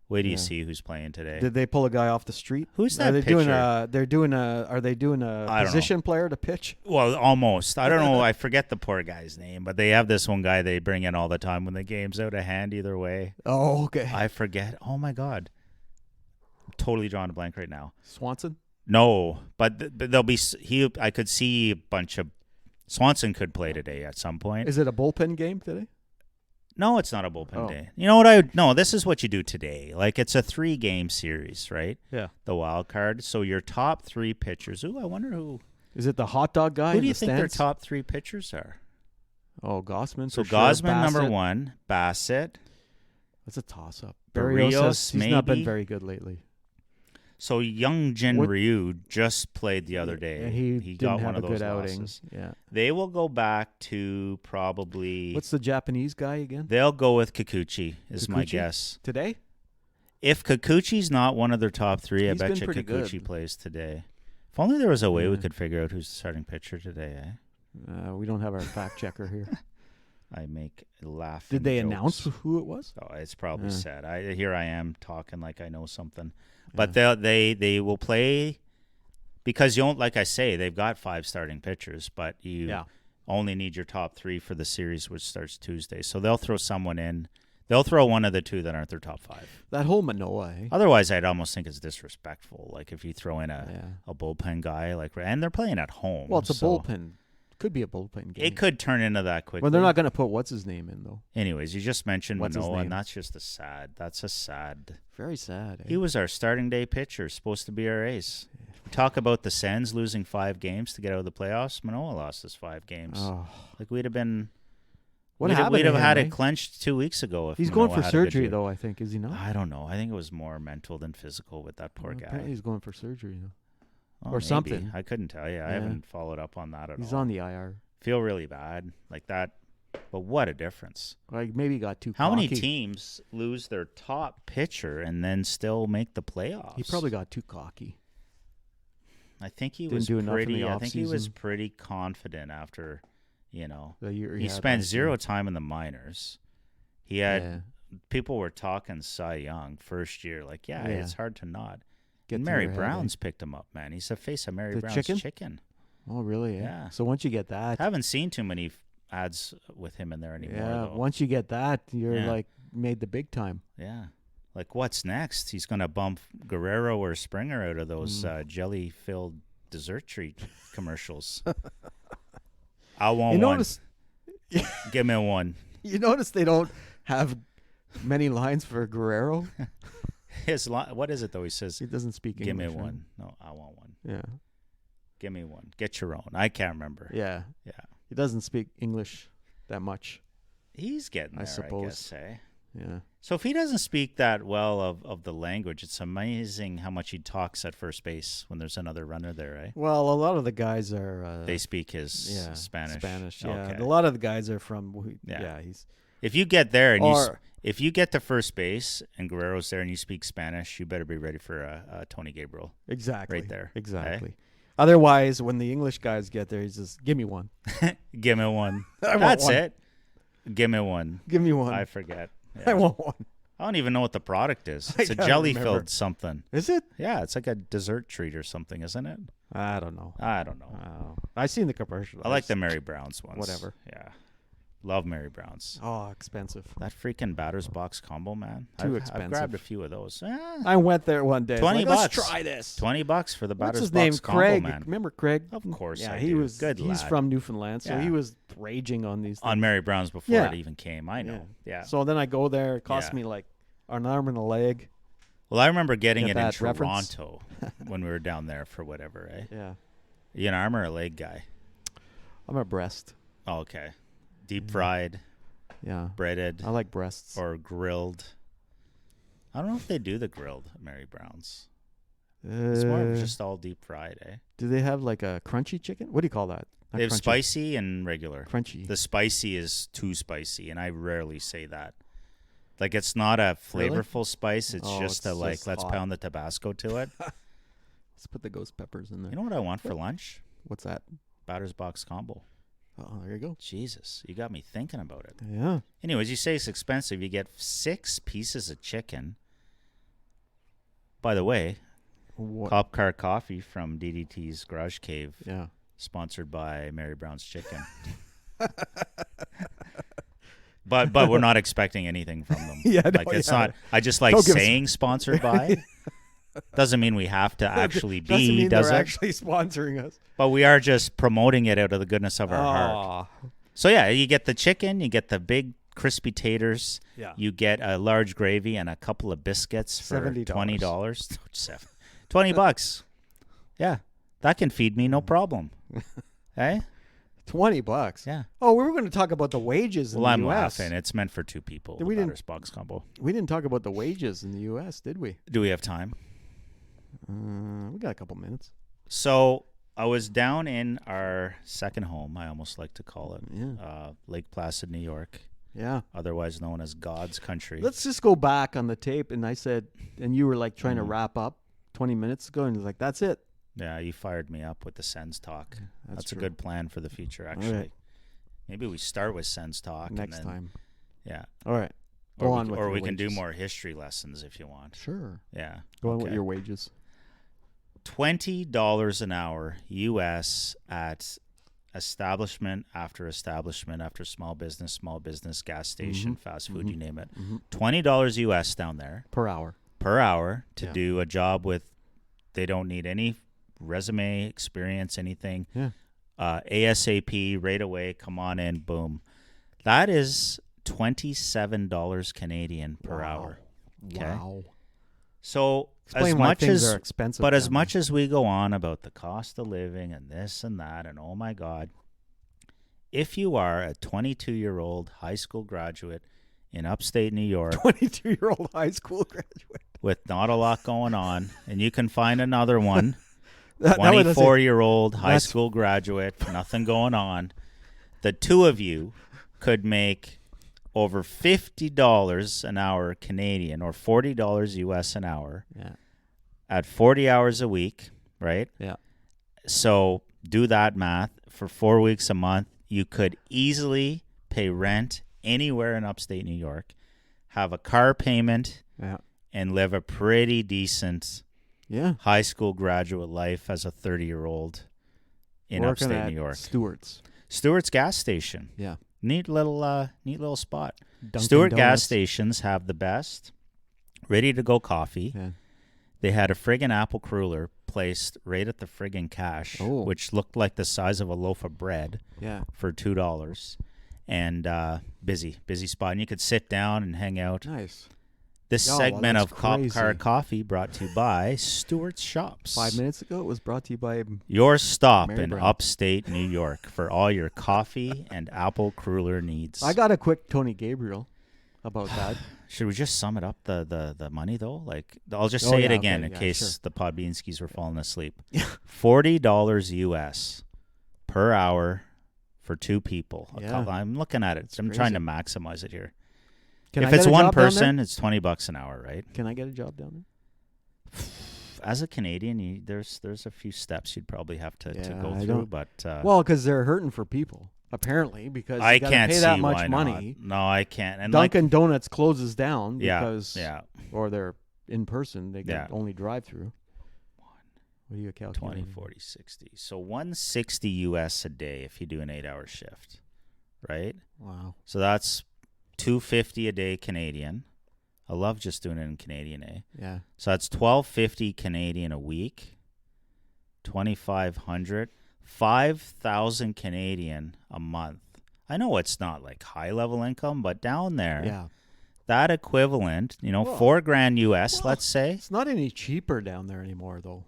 [SPEAKER 2] Wait do you see who's playing today.
[SPEAKER 1] Did they pull a guy off the street?
[SPEAKER 2] Who's that pitcher?
[SPEAKER 1] Are they doing a position player to pitch?
[SPEAKER 2] Well, almost. I don't know. I forget the poor guy's name, but they have this one guy they bring in all the time when the game's out of hand either way.
[SPEAKER 1] Oh, okay.
[SPEAKER 2] I forget. Oh, my God. I'm totally drawing a blank right now.
[SPEAKER 1] Swanson?
[SPEAKER 2] No, but there'll be I could see a bunch of Swanson could play today at some point.
[SPEAKER 1] Is it a bullpen game today?
[SPEAKER 2] No, it's not a bullpen day. You know what no, this is what you do today. Like it's a 3-game series, right?
[SPEAKER 1] Yeah.
[SPEAKER 2] The wild card. So your top 3 pitchers. Ooh, I wonder who.
[SPEAKER 1] Is it the hot dog guy?
[SPEAKER 2] Who do you think their top 3 pitchers are?
[SPEAKER 1] Oh, Gausman.
[SPEAKER 2] So Gausman, number 1. Bassett.
[SPEAKER 1] That's a toss-up.
[SPEAKER 2] Berrios,
[SPEAKER 1] he's not been very good lately.
[SPEAKER 2] So Young Jin Ryu just played the other day.
[SPEAKER 1] And he got one of those losses. Yeah.
[SPEAKER 2] They will go back to probably...
[SPEAKER 1] What's the Japanese guy again?
[SPEAKER 2] They'll go with Kikuchi, my guess.
[SPEAKER 1] Today?
[SPEAKER 2] If Kikuchi's not one of their top 3, I bet you Kikuchi plays today. If only there was a way we could figure out who's the starting pitcher today, eh?
[SPEAKER 1] We don't have our fact checker here.
[SPEAKER 2] I make laugh.
[SPEAKER 1] Did they
[SPEAKER 2] jokes.
[SPEAKER 1] Announce who it was?
[SPEAKER 2] Oh, it's probably said. Here I am talking like I know something. But they will play because you don't, like I say, they've got 5 starting pitchers, but you only need your top 3 for the series, which starts Tuesday. So they'll throw someone in. They'll throw one of the 2 that aren't their top 5.
[SPEAKER 1] That whole Manoah. Eh?
[SPEAKER 2] Otherwise, I'd almost think it's disrespectful. Like if you throw in a bullpen guy, and they're playing at home.
[SPEAKER 1] Well, it's a bullpen. Could be a bullpen game.
[SPEAKER 2] It could turn into that quickly.
[SPEAKER 1] Well, they're not going to put what's his name in though.
[SPEAKER 2] Anyways, you just mentioned Manoah, and that's just That's a sad.
[SPEAKER 1] Very sad. Eh?
[SPEAKER 2] He was our starting day pitcher, supposed to be our ace. We talk about the Sens losing 5 games to get out of the playoffs. Manoah lost us 5 games.
[SPEAKER 1] Oh.
[SPEAKER 2] Like we'd have been.
[SPEAKER 1] What happened?
[SPEAKER 2] We'd have had it clenched 2 weeks ago. If
[SPEAKER 1] he's
[SPEAKER 2] Manoah
[SPEAKER 1] going for surgery, though. I think, is he not?
[SPEAKER 2] I don't know. I think it was more mental than physical with that poor guy.
[SPEAKER 1] Apparently he's going for surgery, though.
[SPEAKER 2] Oh,
[SPEAKER 1] or maybe. Something.
[SPEAKER 2] I couldn't tell you. I haven't followed up on that at all.
[SPEAKER 1] He's on the IR.
[SPEAKER 2] Feel really bad like that, but what a difference!
[SPEAKER 1] Like maybe he got too.
[SPEAKER 2] How many teams lose their top pitcher and then still make the playoffs?
[SPEAKER 1] He probably got too cocky.
[SPEAKER 2] I think he was pretty. I think he was pretty confident after, he spent 0 time in the minors. He had people were talking Cy Young first year, like it's hard to not. Mary Brown's picked him up, man. He's the face of Mary Brown's chicken.
[SPEAKER 1] Oh, really?
[SPEAKER 2] Yeah.
[SPEAKER 1] So once you get that...
[SPEAKER 2] I haven't seen too many ads with him in there anymore, though.
[SPEAKER 1] Once you get that, you're, like, made the big time.
[SPEAKER 2] Yeah. Like, what's next? He's going to bump Guerrero or Springer out of those jelly-filled dessert treat commercials. I want one. Give me one.
[SPEAKER 1] You notice they don't have many lines for Guerrero?
[SPEAKER 2] What is it, though? He says...
[SPEAKER 1] He doesn't speak English.
[SPEAKER 2] Give me one. No, I want one.
[SPEAKER 1] Yeah.
[SPEAKER 2] Give me one. Get your own. I can't remember.
[SPEAKER 1] Yeah. He doesn't speak English that much.
[SPEAKER 2] He's getting there, I suppose. I guess, eh?
[SPEAKER 1] Yeah.
[SPEAKER 2] So if he doesn't speak that well of the language, it's amazing how much he talks at first base when there's another runner there, eh?
[SPEAKER 1] Well, a lot of the guys are...
[SPEAKER 2] they speak his Spanish.
[SPEAKER 1] Spanish, yeah.
[SPEAKER 2] Okay.
[SPEAKER 1] A lot of the guys are from... he's...
[SPEAKER 2] If you get there and if you get to first base and Guerrero's there and you speak Spanish, you better be ready for a Tony Gabriel.
[SPEAKER 1] Exactly.
[SPEAKER 2] Right there.
[SPEAKER 1] Exactly.
[SPEAKER 2] Okay?
[SPEAKER 1] Otherwise, when the English guys get there, he's just, give me one.
[SPEAKER 2] Give me one. That's it. Give me one.
[SPEAKER 1] Give me one.
[SPEAKER 2] I forget. Yeah.
[SPEAKER 1] I want one.
[SPEAKER 2] I don't even know what the product is. It's a jelly-filled something.
[SPEAKER 1] Is it?
[SPEAKER 2] Yeah, it's like a dessert treat or something, isn't it?
[SPEAKER 1] I don't know. I've seen the commercial.
[SPEAKER 2] I like the Mary Brown's ones.
[SPEAKER 1] Whatever.
[SPEAKER 2] Yeah. Love Mary Brown's.
[SPEAKER 1] Oh, expensive.
[SPEAKER 2] That freaking batter's box combo, man.
[SPEAKER 1] Too expensive.
[SPEAKER 2] I've grabbed a few of those.
[SPEAKER 1] I went there one day.
[SPEAKER 2] $20.
[SPEAKER 1] Let's try this.
[SPEAKER 2] $20 for the batter's
[SPEAKER 1] box
[SPEAKER 2] combo,
[SPEAKER 1] Craig?
[SPEAKER 2] man.
[SPEAKER 1] Remember Craig?
[SPEAKER 2] Of course,
[SPEAKER 1] yeah,
[SPEAKER 2] he
[SPEAKER 1] was
[SPEAKER 2] good.
[SPEAKER 1] He's
[SPEAKER 2] lad.
[SPEAKER 1] From Newfoundland, so he was raging on these things.
[SPEAKER 2] On Mary Brown's before it even came. I know. Yeah.
[SPEAKER 1] So then I go there. It cost me like an arm and a leg.
[SPEAKER 2] Well, I remember getting it in Toronto when we were down there for whatever. Eh?
[SPEAKER 1] Yeah.
[SPEAKER 2] You an arm or a leg guy?
[SPEAKER 1] I'm a breast.
[SPEAKER 2] Oh, okay. Deep fried.
[SPEAKER 1] Yeah.
[SPEAKER 2] Breaded.
[SPEAKER 1] I like breasts.
[SPEAKER 2] Or grilled. I don't know if they do the grilled at Mary Brown's. It's more of just all deep fried, eh?
[SPEAKER 1] Do they have like a crunchy chicken? What do you call that?
[SPEAKER 2] They have spicy and regular.
[SPEAKER 1] Crunchy.
[SPEAKER 2] The spicy is too spicy, and I rarely say that. Like, it's not a flavorful spice. It's just let's pound the Tabasco to it.
[SPEAKER 1] Let's put the ghost peppers in there.
[SPEAKER 2] You know what I want for lunch?
[SPEAKER 1] What's that?
[SPEAKER 2] Batter's box combo.
[SPEAKER 1] Oh, there you go.
[SPEAKER 2] Jesus, you got me thinking about it.
[SPEAKER 1] Yeah.
[SPEAKER 2] Anyways, you say it's expensive. You get 6 pieces of chicken, by the way, Cop Car Coffee from DDT's Garage Cave.
[SPEAKER 1] Yeah.
[SPEAKER 2] Sponsored by Mary Brown's Chicken. But we're not expecting anything from them. It's not. I just like saying sponsored by. Doesn't mean we have to actually be.
[SPEAKER 1] Doesn't mean
[SPEAKER 2] does
[SPEAKER 1] they're
[SPEAKER 2] it?
[SPEAKER 1] Actually sponsoring us.
[SPEAKER 2] But we are just promoting it out of the goodness of our heart. So yeah, you get the chicken, you get the big crispy taters, you get a large gravy and a couple of biscuits for $20. $20. Yeah, that can feed me no problem. Hey,
[SPEAKER 1] $20.
[SPEAKER 2] Yeah.
[SPEAKER 1] Oh, we were going to talk about the wages in the U.S.
[SPEAKER 2] I'm laughing. It's meant for two people.
[SPEAKER 1] We didn't
[SPEAKER 2] box combo.
[SPEAKER 1] We didn't talk about the wages in the U.S., did we?
[SPEAKER 2] Do we have time?
[SPEAKER 1] We got a couple minutes.
[SPEAKER 2] So I was down in our second home, I almost like to call it, Lake Placid, New York.
[SPEAKER 1] Yeah.
[SPEAKER 2] Otherwise known as God's country.
[SPEAKER 1] Let's just go back on the tape. And I said, and you were like trying to wrap up 20 minutes ago. And he's like, that's it.
[SPEAKER 2] Yeah, you fired me up with the Sens talk. That's a good plan for the future, actually.
[SPEAKER 1] Right.
[SPEAKER 2] Maybe we start with Sens talk.
[SPEAKER 1] Next
[SPEAKER 2] and then,
[SPEAKER 1] time.
[SPEAKER 2] Yeah.
[SPEAKER 1] All right. Go on with
[SPEAKER 2] Or we
[SPEAKER 1] wages.
[SPEAKER 2] can do more history lessons if you want.
[SPEAKER 1] Sure.
[SPEAKER 2] Yeah.
[SPEAKER 1] Go on with your wages.
[SPEAKER 2] $20 an hour U.S. at establishment after small business, gas station, fast food, you name it. $20 U.S. down there.
[SPEAKER 1] Per hour
[SPEAKER 2] to do a job with, they don't need any resume, experience, anything.
[SPEAKER 1] Yeah.
[SPEAKER 2] ASAP, right away, come on in, boom. That is $27 Canadian per hour. Okay?
[SPEAKER 1] Wow.
[SPEAKER 2] So
[SPEAKER 1] explain why things are expensive.
[SPEAKER 2] But as much as we go on about the cost of living and this and that, and oh my God, if you are a 22-year-old high school graduate in upstate New York,
[SPEAKER 1] 22-year-old high school graduate
[SPEAKER 2] with not a lot going on, and you can find another one, 24-year-old high school graduate, nothing going on, the two of you could make over $50 an hour Canadian or $40 US an hour at 40 hours a week, right?
[SPEAKER 1] Yeah.
[SPEAKER 2] So do that math. For 4 weeks a month, you could easily pay rent anywhere in upstate New York, have a car payment, and live a pretty decent high school graduate life as a 30-year-old in upstate New York. Stewart's gas station.
[SPEAKER 1] Yeah.
[SPEAKER 2] Neat little spot.
[SPEAKER 1] Dunkin'
[SPEAKER 2] Stewart
[SPEAKER 1] Donuts.
[SPEAKER 2] gas stations have the best ready-to-go coffee.
[SPEAKER 1] Yeah.
[SPEAKER 2] They had a friggin' apple cruller placed right at the friggin' cash, which looked like the size of a loaf of bread for $2. And busy spot. And you could sit down and hang out.
[SPEAKER 1] Nice.
[SPEAKER 2] This segment of Cop Car Coffee brought to you by Stewart's Shops.
[SPEAKER 1] 5 minutes ago, it was brought to you by
[SPEAKER 2] your stop
[SPEAKER 1] Mary
[SPEAKER 2] in
[SPEAKER 1] Brown.
[SPEAKER 2] upstate New York for all your coffee and apple cruller needs.
[SPEAKER 1] I got a quick Tony Gabriel about that.
[SPEAKER 2] Should we just sum it up, the money, though? Like, I'll just say it again in case the Podbeanskis were falling asleep. $40 US per hour for two people. I'm looking at it. I'm trying to maximize it here. If it's one person, it's $20 an hour, right?
[SPEAKER 1] Can I get a job down there?
[SPEAKER 2] As a Canadian, there's a few steps you'd probably have to go through, but
[SPEAKER 1] because they're hurting for people apparently because
[SPEAKER 2] I
[SPEAKER 1] you gotta
[SPEAKER 2] can't
[SPEAKER 1] pay
[SPEAKER 2] see
[SPEAKER 1] that much
[SPEAKER 2] why
[SPEAKER 1] money.
[SPEAKER 2] Not. No, I can't. And
[SPEAKER 1] Dunkin' Donuts closes down because
[SPEAKER 2] or
[SPEAKER 1] they're in person. They can only drive through. What do you calculate?
[SPEAKER 2] 20, 40, 60. So $160 US a day if you do an 8-hour shift, right?
[SPEAKER 1] Wow.
[SPEAKER 2] So that's $250 a day Canadian. I love just doing it in Canadian, eh?
[SPEAKER 1] Yeah.
[SPEAKER 2] So that's $1,250 Canadian a week. 2,500, 5,000 Canadian a month. I know it's not like high level income, but down there, that equivalent, $4,000 US, let's say.
[SPEAKER 1] It's not any cheaper down there anymore, though.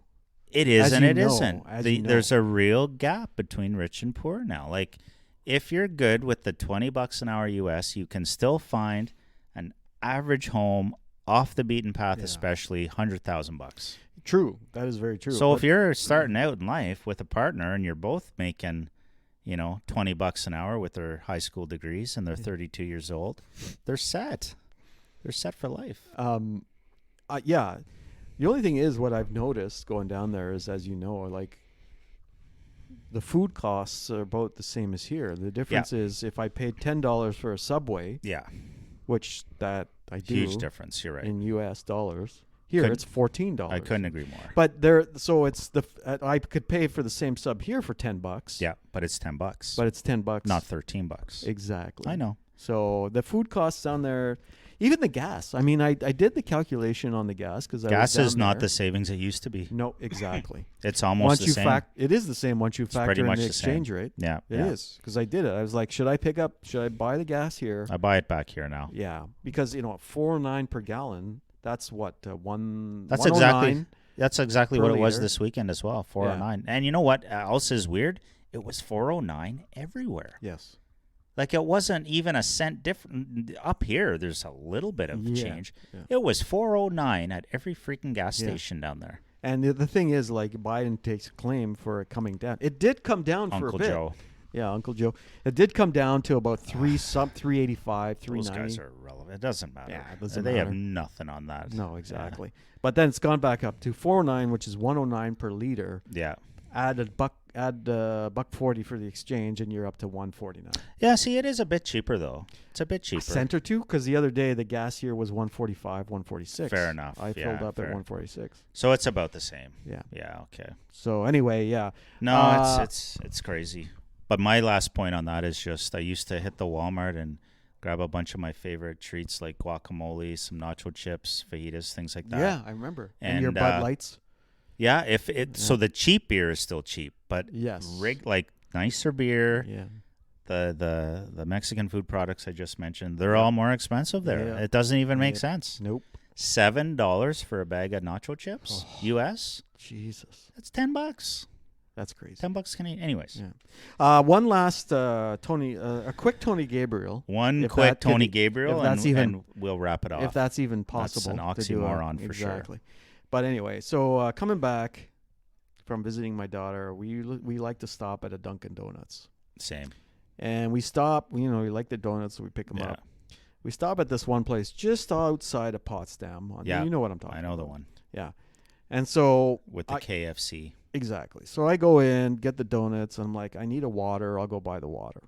[SPEAKER 2] It is and it isn't. There's a real gap between rich and poor now. Like, if you're good with the $20 an hour US, you can still find an average home off the beaten path, especially $100,000.
[SPEAKER 1] True, that is very true.
[SPEAKER 2] So if you're starting out in life with a partner and you're both making, $20 an hour with their high school degrees and they're 32 years old, they're set. They're set for life.
[SPEAKER 1] The only thing is what I've noticed going down there is, as you know, like, the food costs are about the same as here. The difference is if I paid $10 for a Subway, which that I do,
[SPEAKER 2] huge difference. You're right.
[SPEAKER 1] In U.S. dollars, Here it's $14.
[SPEAKER 2] I couldn't agree more.
[SPEAKER 1] But I could pay for the same sub here for $10.
[SPEAKER 2] Yeah, but it's $10.
[SPEAKER 1] But it's $10,
[SPEAKER 2] not $13.
[SPEAKER 1] Exactly.
[SPEAKER 2] I know.
[SPEAKER 1] So the food costs down there, even the gas. I mean, I did the calculation on the gas because
[SPEAKER 2] gas is not the savings it used to be.
[SPEAKER 1] No, exactly.
[SPEAKER 2] It's almost the same.
[SPEAKER 1] It is the same once you factor in the exchange rate.
[SPEAKER 2] Yeah,
[SPEAKER 1] it is, because I did it. I was like, should I buy the gas here?
[SPEAKER 2] I buy it back here now.
[SPEAKER 1] Yeah, because $4.09 per gallon. That's what one.
[SPEAKER 2] That's exactly what it was this weekend as well. $4.09, and you know what else is weird? It was $4.09 everywhere.
[SPEAKER 1] Yes.
[SPEAKER 2] Like it wasn't even a cent different up here. There's a little bit of change. Yeah. It was $4.09 at every freaking gas station down there.
[SPEAKER 1] And the thing is, like, Biden takes claim for it coming down. It did come down for a bit.
[SPEAKER 2] Joe.
[SPEAKER 1] Yeah, Uncle Joe. It did come down to about 385, 390.
[SPEAKER 2] Those guys are irrelevant. It doesn't matter.
[SPEAKER 1] Yeah, it doesn't
[SPEAKER 2] they
[SPEAKER 1] matter.
[SPEAKER 2] have nothing on that.
[SPEAKER 1] No, exactly. Yeah. But then it's gone back up to $4.09, which is $1.09 per liter.
[SPEAKER 2] Yeah.
[SPEAKER 1] Add $1.40 for the exchange, and you're up to $1.49.
[SPEAKER 2] Yeah, see, it is a bit cheaper though. It's a bit cheaper.
[SPEAKER 1] A cent or two, because the other day the gas here was $1.45, $1.46.
[SPEAKER 2] Fair enough.
[SPEAKER 1] I filled up at $1.46.
[SPEAKER 2] So it's about the same.
[SPEAKER 1] Yeah.
[SPEAKER 2] Yeah. Okay.
[SPEAKER 1] So anyway, yeah.
[SPEAKER 2] No, it's crazy. But my last point on that is just I used to hit the Walmart and grab a bunch of my favorite treats like guacamole, some nacho chips, fajitas, things like that.
[SPEAKER 1] Yeah, I remember. And your Bud Lights.
[SPEAKER 2] Yeah, so the cheap beer is still cheap, but
[SPEAKER 1] yes,
[SPEAKER 2] like nicer beer.
[SPEAKER 1] Yeah.
[SPEAKER 2] The Mexican food products I just mentioned, they're all more expensive there. Yeah. It doesn't even make sense.
[SPEAKER 1] Nope.
[SPEAKER 2] $7 for a bag of nacho chips, US.
[SPEAKER 1] Jesus.
[SPEAKER 2] That's $10.
[SPEAKER 1] That's crazy.
[SPEAKER 2] $10 Canadian. Anyways.
[SPEAKER 1] Yeah. One last a quick Tony Gabriel.
[SPEAKER 2] Tony Gabriel, and we'll wrap it off.
[SPEAKER 1] If that's even possible.
[SPEAKER 2] That's an oxymoron for sure.
[SPEAKER 1] Exactly. But anyway, so coming back from visiting my daughter, we like to stop at a Dunkin' Donuts.
[SPEAKER 2] Same.
[SPEAKER 1] And we stop. We like the donuts, so we pick them up. We stop at this one place just outside of Potsdam.
[SPEAKER 2] Yeah.
[SPEAKER 1] You know what I'm talking about.
[SPEAKER 2] I know the one.
[SPEAKER 1] Yeah. And so
[SPEAKER 2] with the KFC.
[SPEAKER 1] Exactly. So I go in, get the donuts, and I'm like, I need a water. I'll go buy the water.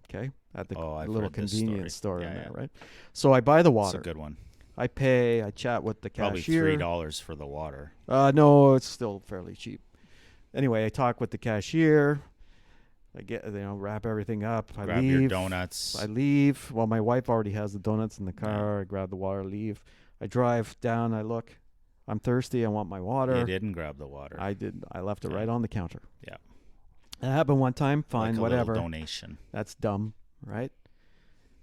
[SPEAKER 1] Okay? At the little convenience store in there, right? So I buy the water.
[SPEAKER 2] It's a good one.
[SPEAKER 1] I pay. I chat with the cashier.
[SPEAKER 2] Probably $3 for the water.
[SPEAKER 1] No, it's still fairly cheap. Anyway, I talk with the cashier. I get, wrap everything up. I
[SPEAKER 2] grab
[SPEAKER 1] leave.
[SPEAKER 2] Your donuts.
[SPEAKER 1] I leave. Well, my wife already has the donuts in the car. I grab the water, leave. I drive down. I look. I'm thirsty. I want my water.
[SPEAKER 2] You didn't grab the water.
[SPEAKER 1] I did. I left it right on the counter.
[SPEAKER 2] Yeah.
[SPEAKER 1] It happened one time. Fine,
[SPEAKER 2] like
[SPEAKER 1] whatever.
[SPEAKER 2] Little donation.
[SPEAKER 1] That's dumb, right?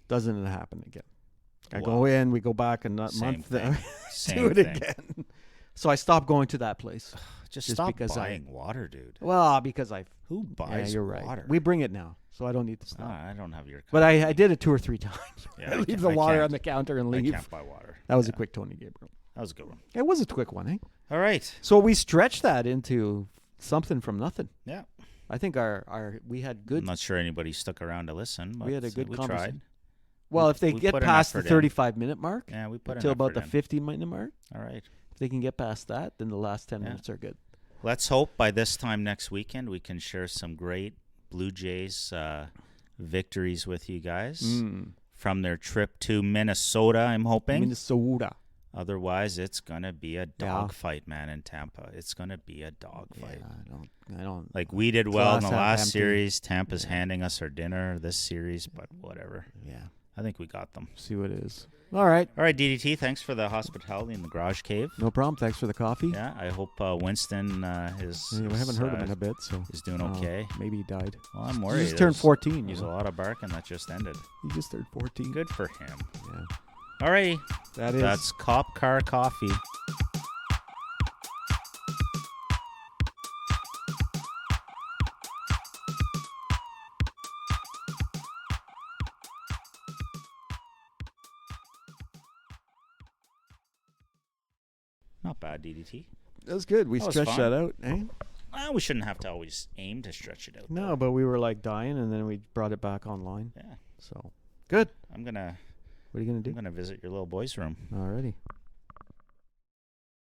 [SPEAKER 1] Doesn't happen again. I go in. We go back a month. Do it again. So I stopped going to that place.
[SPEAKER 2] Just stop buying water, dude.
[SPEAKER 1] Well, because
[SPEAKER 2] who buys
[SPEAKER 1] you're
[SPEAKER 2] water?
[SPEAKER 1] Right. We bring it now, so I don't need to stop.
[SPEAKER 2] I don't have your.
[SPEAKER 1] But I did it 2 or 3 times.
[SPEAKER 2] Yeah,
[SPEAKER 1] I leave the water on the counter and leave.
[SPEAKER 2] I can't buy water.
[SPEAKER 1] That was a quick Tony Gabriel.
[SPEAKER 2] That was a good one.
[SPEAKER 1] It was a quick one, eh?
[SPEAKER 2] All right.
[SPEAKER 1] So we stretched that into something from nothing.
[SPEAKER 2] Yeah.
[SPEAKER 1] I think we had good.
[SPEAKER 2] I'm not sure anybody stuck around to listen. But
[SPEAKER 1] we had a good conversation.
[SPEAKER 2] Tried.
[SPEAKER 1] Well, if they get past the 35-minute mark,
[SPEAKER 2] we put
[SPEAKER 1] until about the 50-minute mark.
[SPEAKER 2] All right.
[SPEAKER 1] If they can get past that, then the last 10 minutes are good.
[SPEAKER 2] Let's hope by this time next weekend we can share some great Blue Jays victories with you guys from their trip to Minnesota, I'm hoping.
[SPEAKER 1] Minnesota.
[SPEAKER 2] Otherwise, it's going to be a dogfight, man, in Tampa. It's going to be a dogfight.
[SPEAKER 1] Yeah, I don't.
[SPEAKER 2] Like we did well in the last series. Tampa's handing us our dinner this series, but whatever.
[SPEAKER 1] Yeah.
[SPEAKER 2] I think we got them.
[SPEAKER 1] See what it is. All right.
[SPEAKER 2] All right, DDT, thanks for the hospitality in the Garage Cave.
[SPEAKER 1] No problem. Thanks for the coffee.
[SPEAKER 2] Yeah, I hope Winston
[SPEAKER 1] we haven't heard him in a bit, so
[SPEAKER 2] he's doing okay.
[SPEAKER 1] Maybe he died.
[SPEAKER 2] Well, I'm worried.
[SPEAKER 1] He just turned 14.
[SPEAKER 2] There's a lot of barking that just ended.
[SPEAKER 1] He just turned 14.
[SPEAKER 2] Good for him.
[SPEAKER 1] Yeah.
[SPEAKER 2] All righty.
[SPEAKER 1] That's
[SPEAKER 2] Cop Car Coffee. Not bad, DDT.
[SPEAKER 1] That was good. We stretched that out, eh?
[SPEAKER 2] Well, we shouldn't have to always aim to stretch it out.
[SPEAKER 1] No, but we were like dying, and then we brought it back online.
[SPEAKER 2] Yeah.
[SPEAKER 1] So, good.
[SPEAKER 2] What are you going to do?
[SPEAKER 1] I'm going to
[SPEAKER 2] visit your little boy's room.
[SPEAKER 1] Alrighty.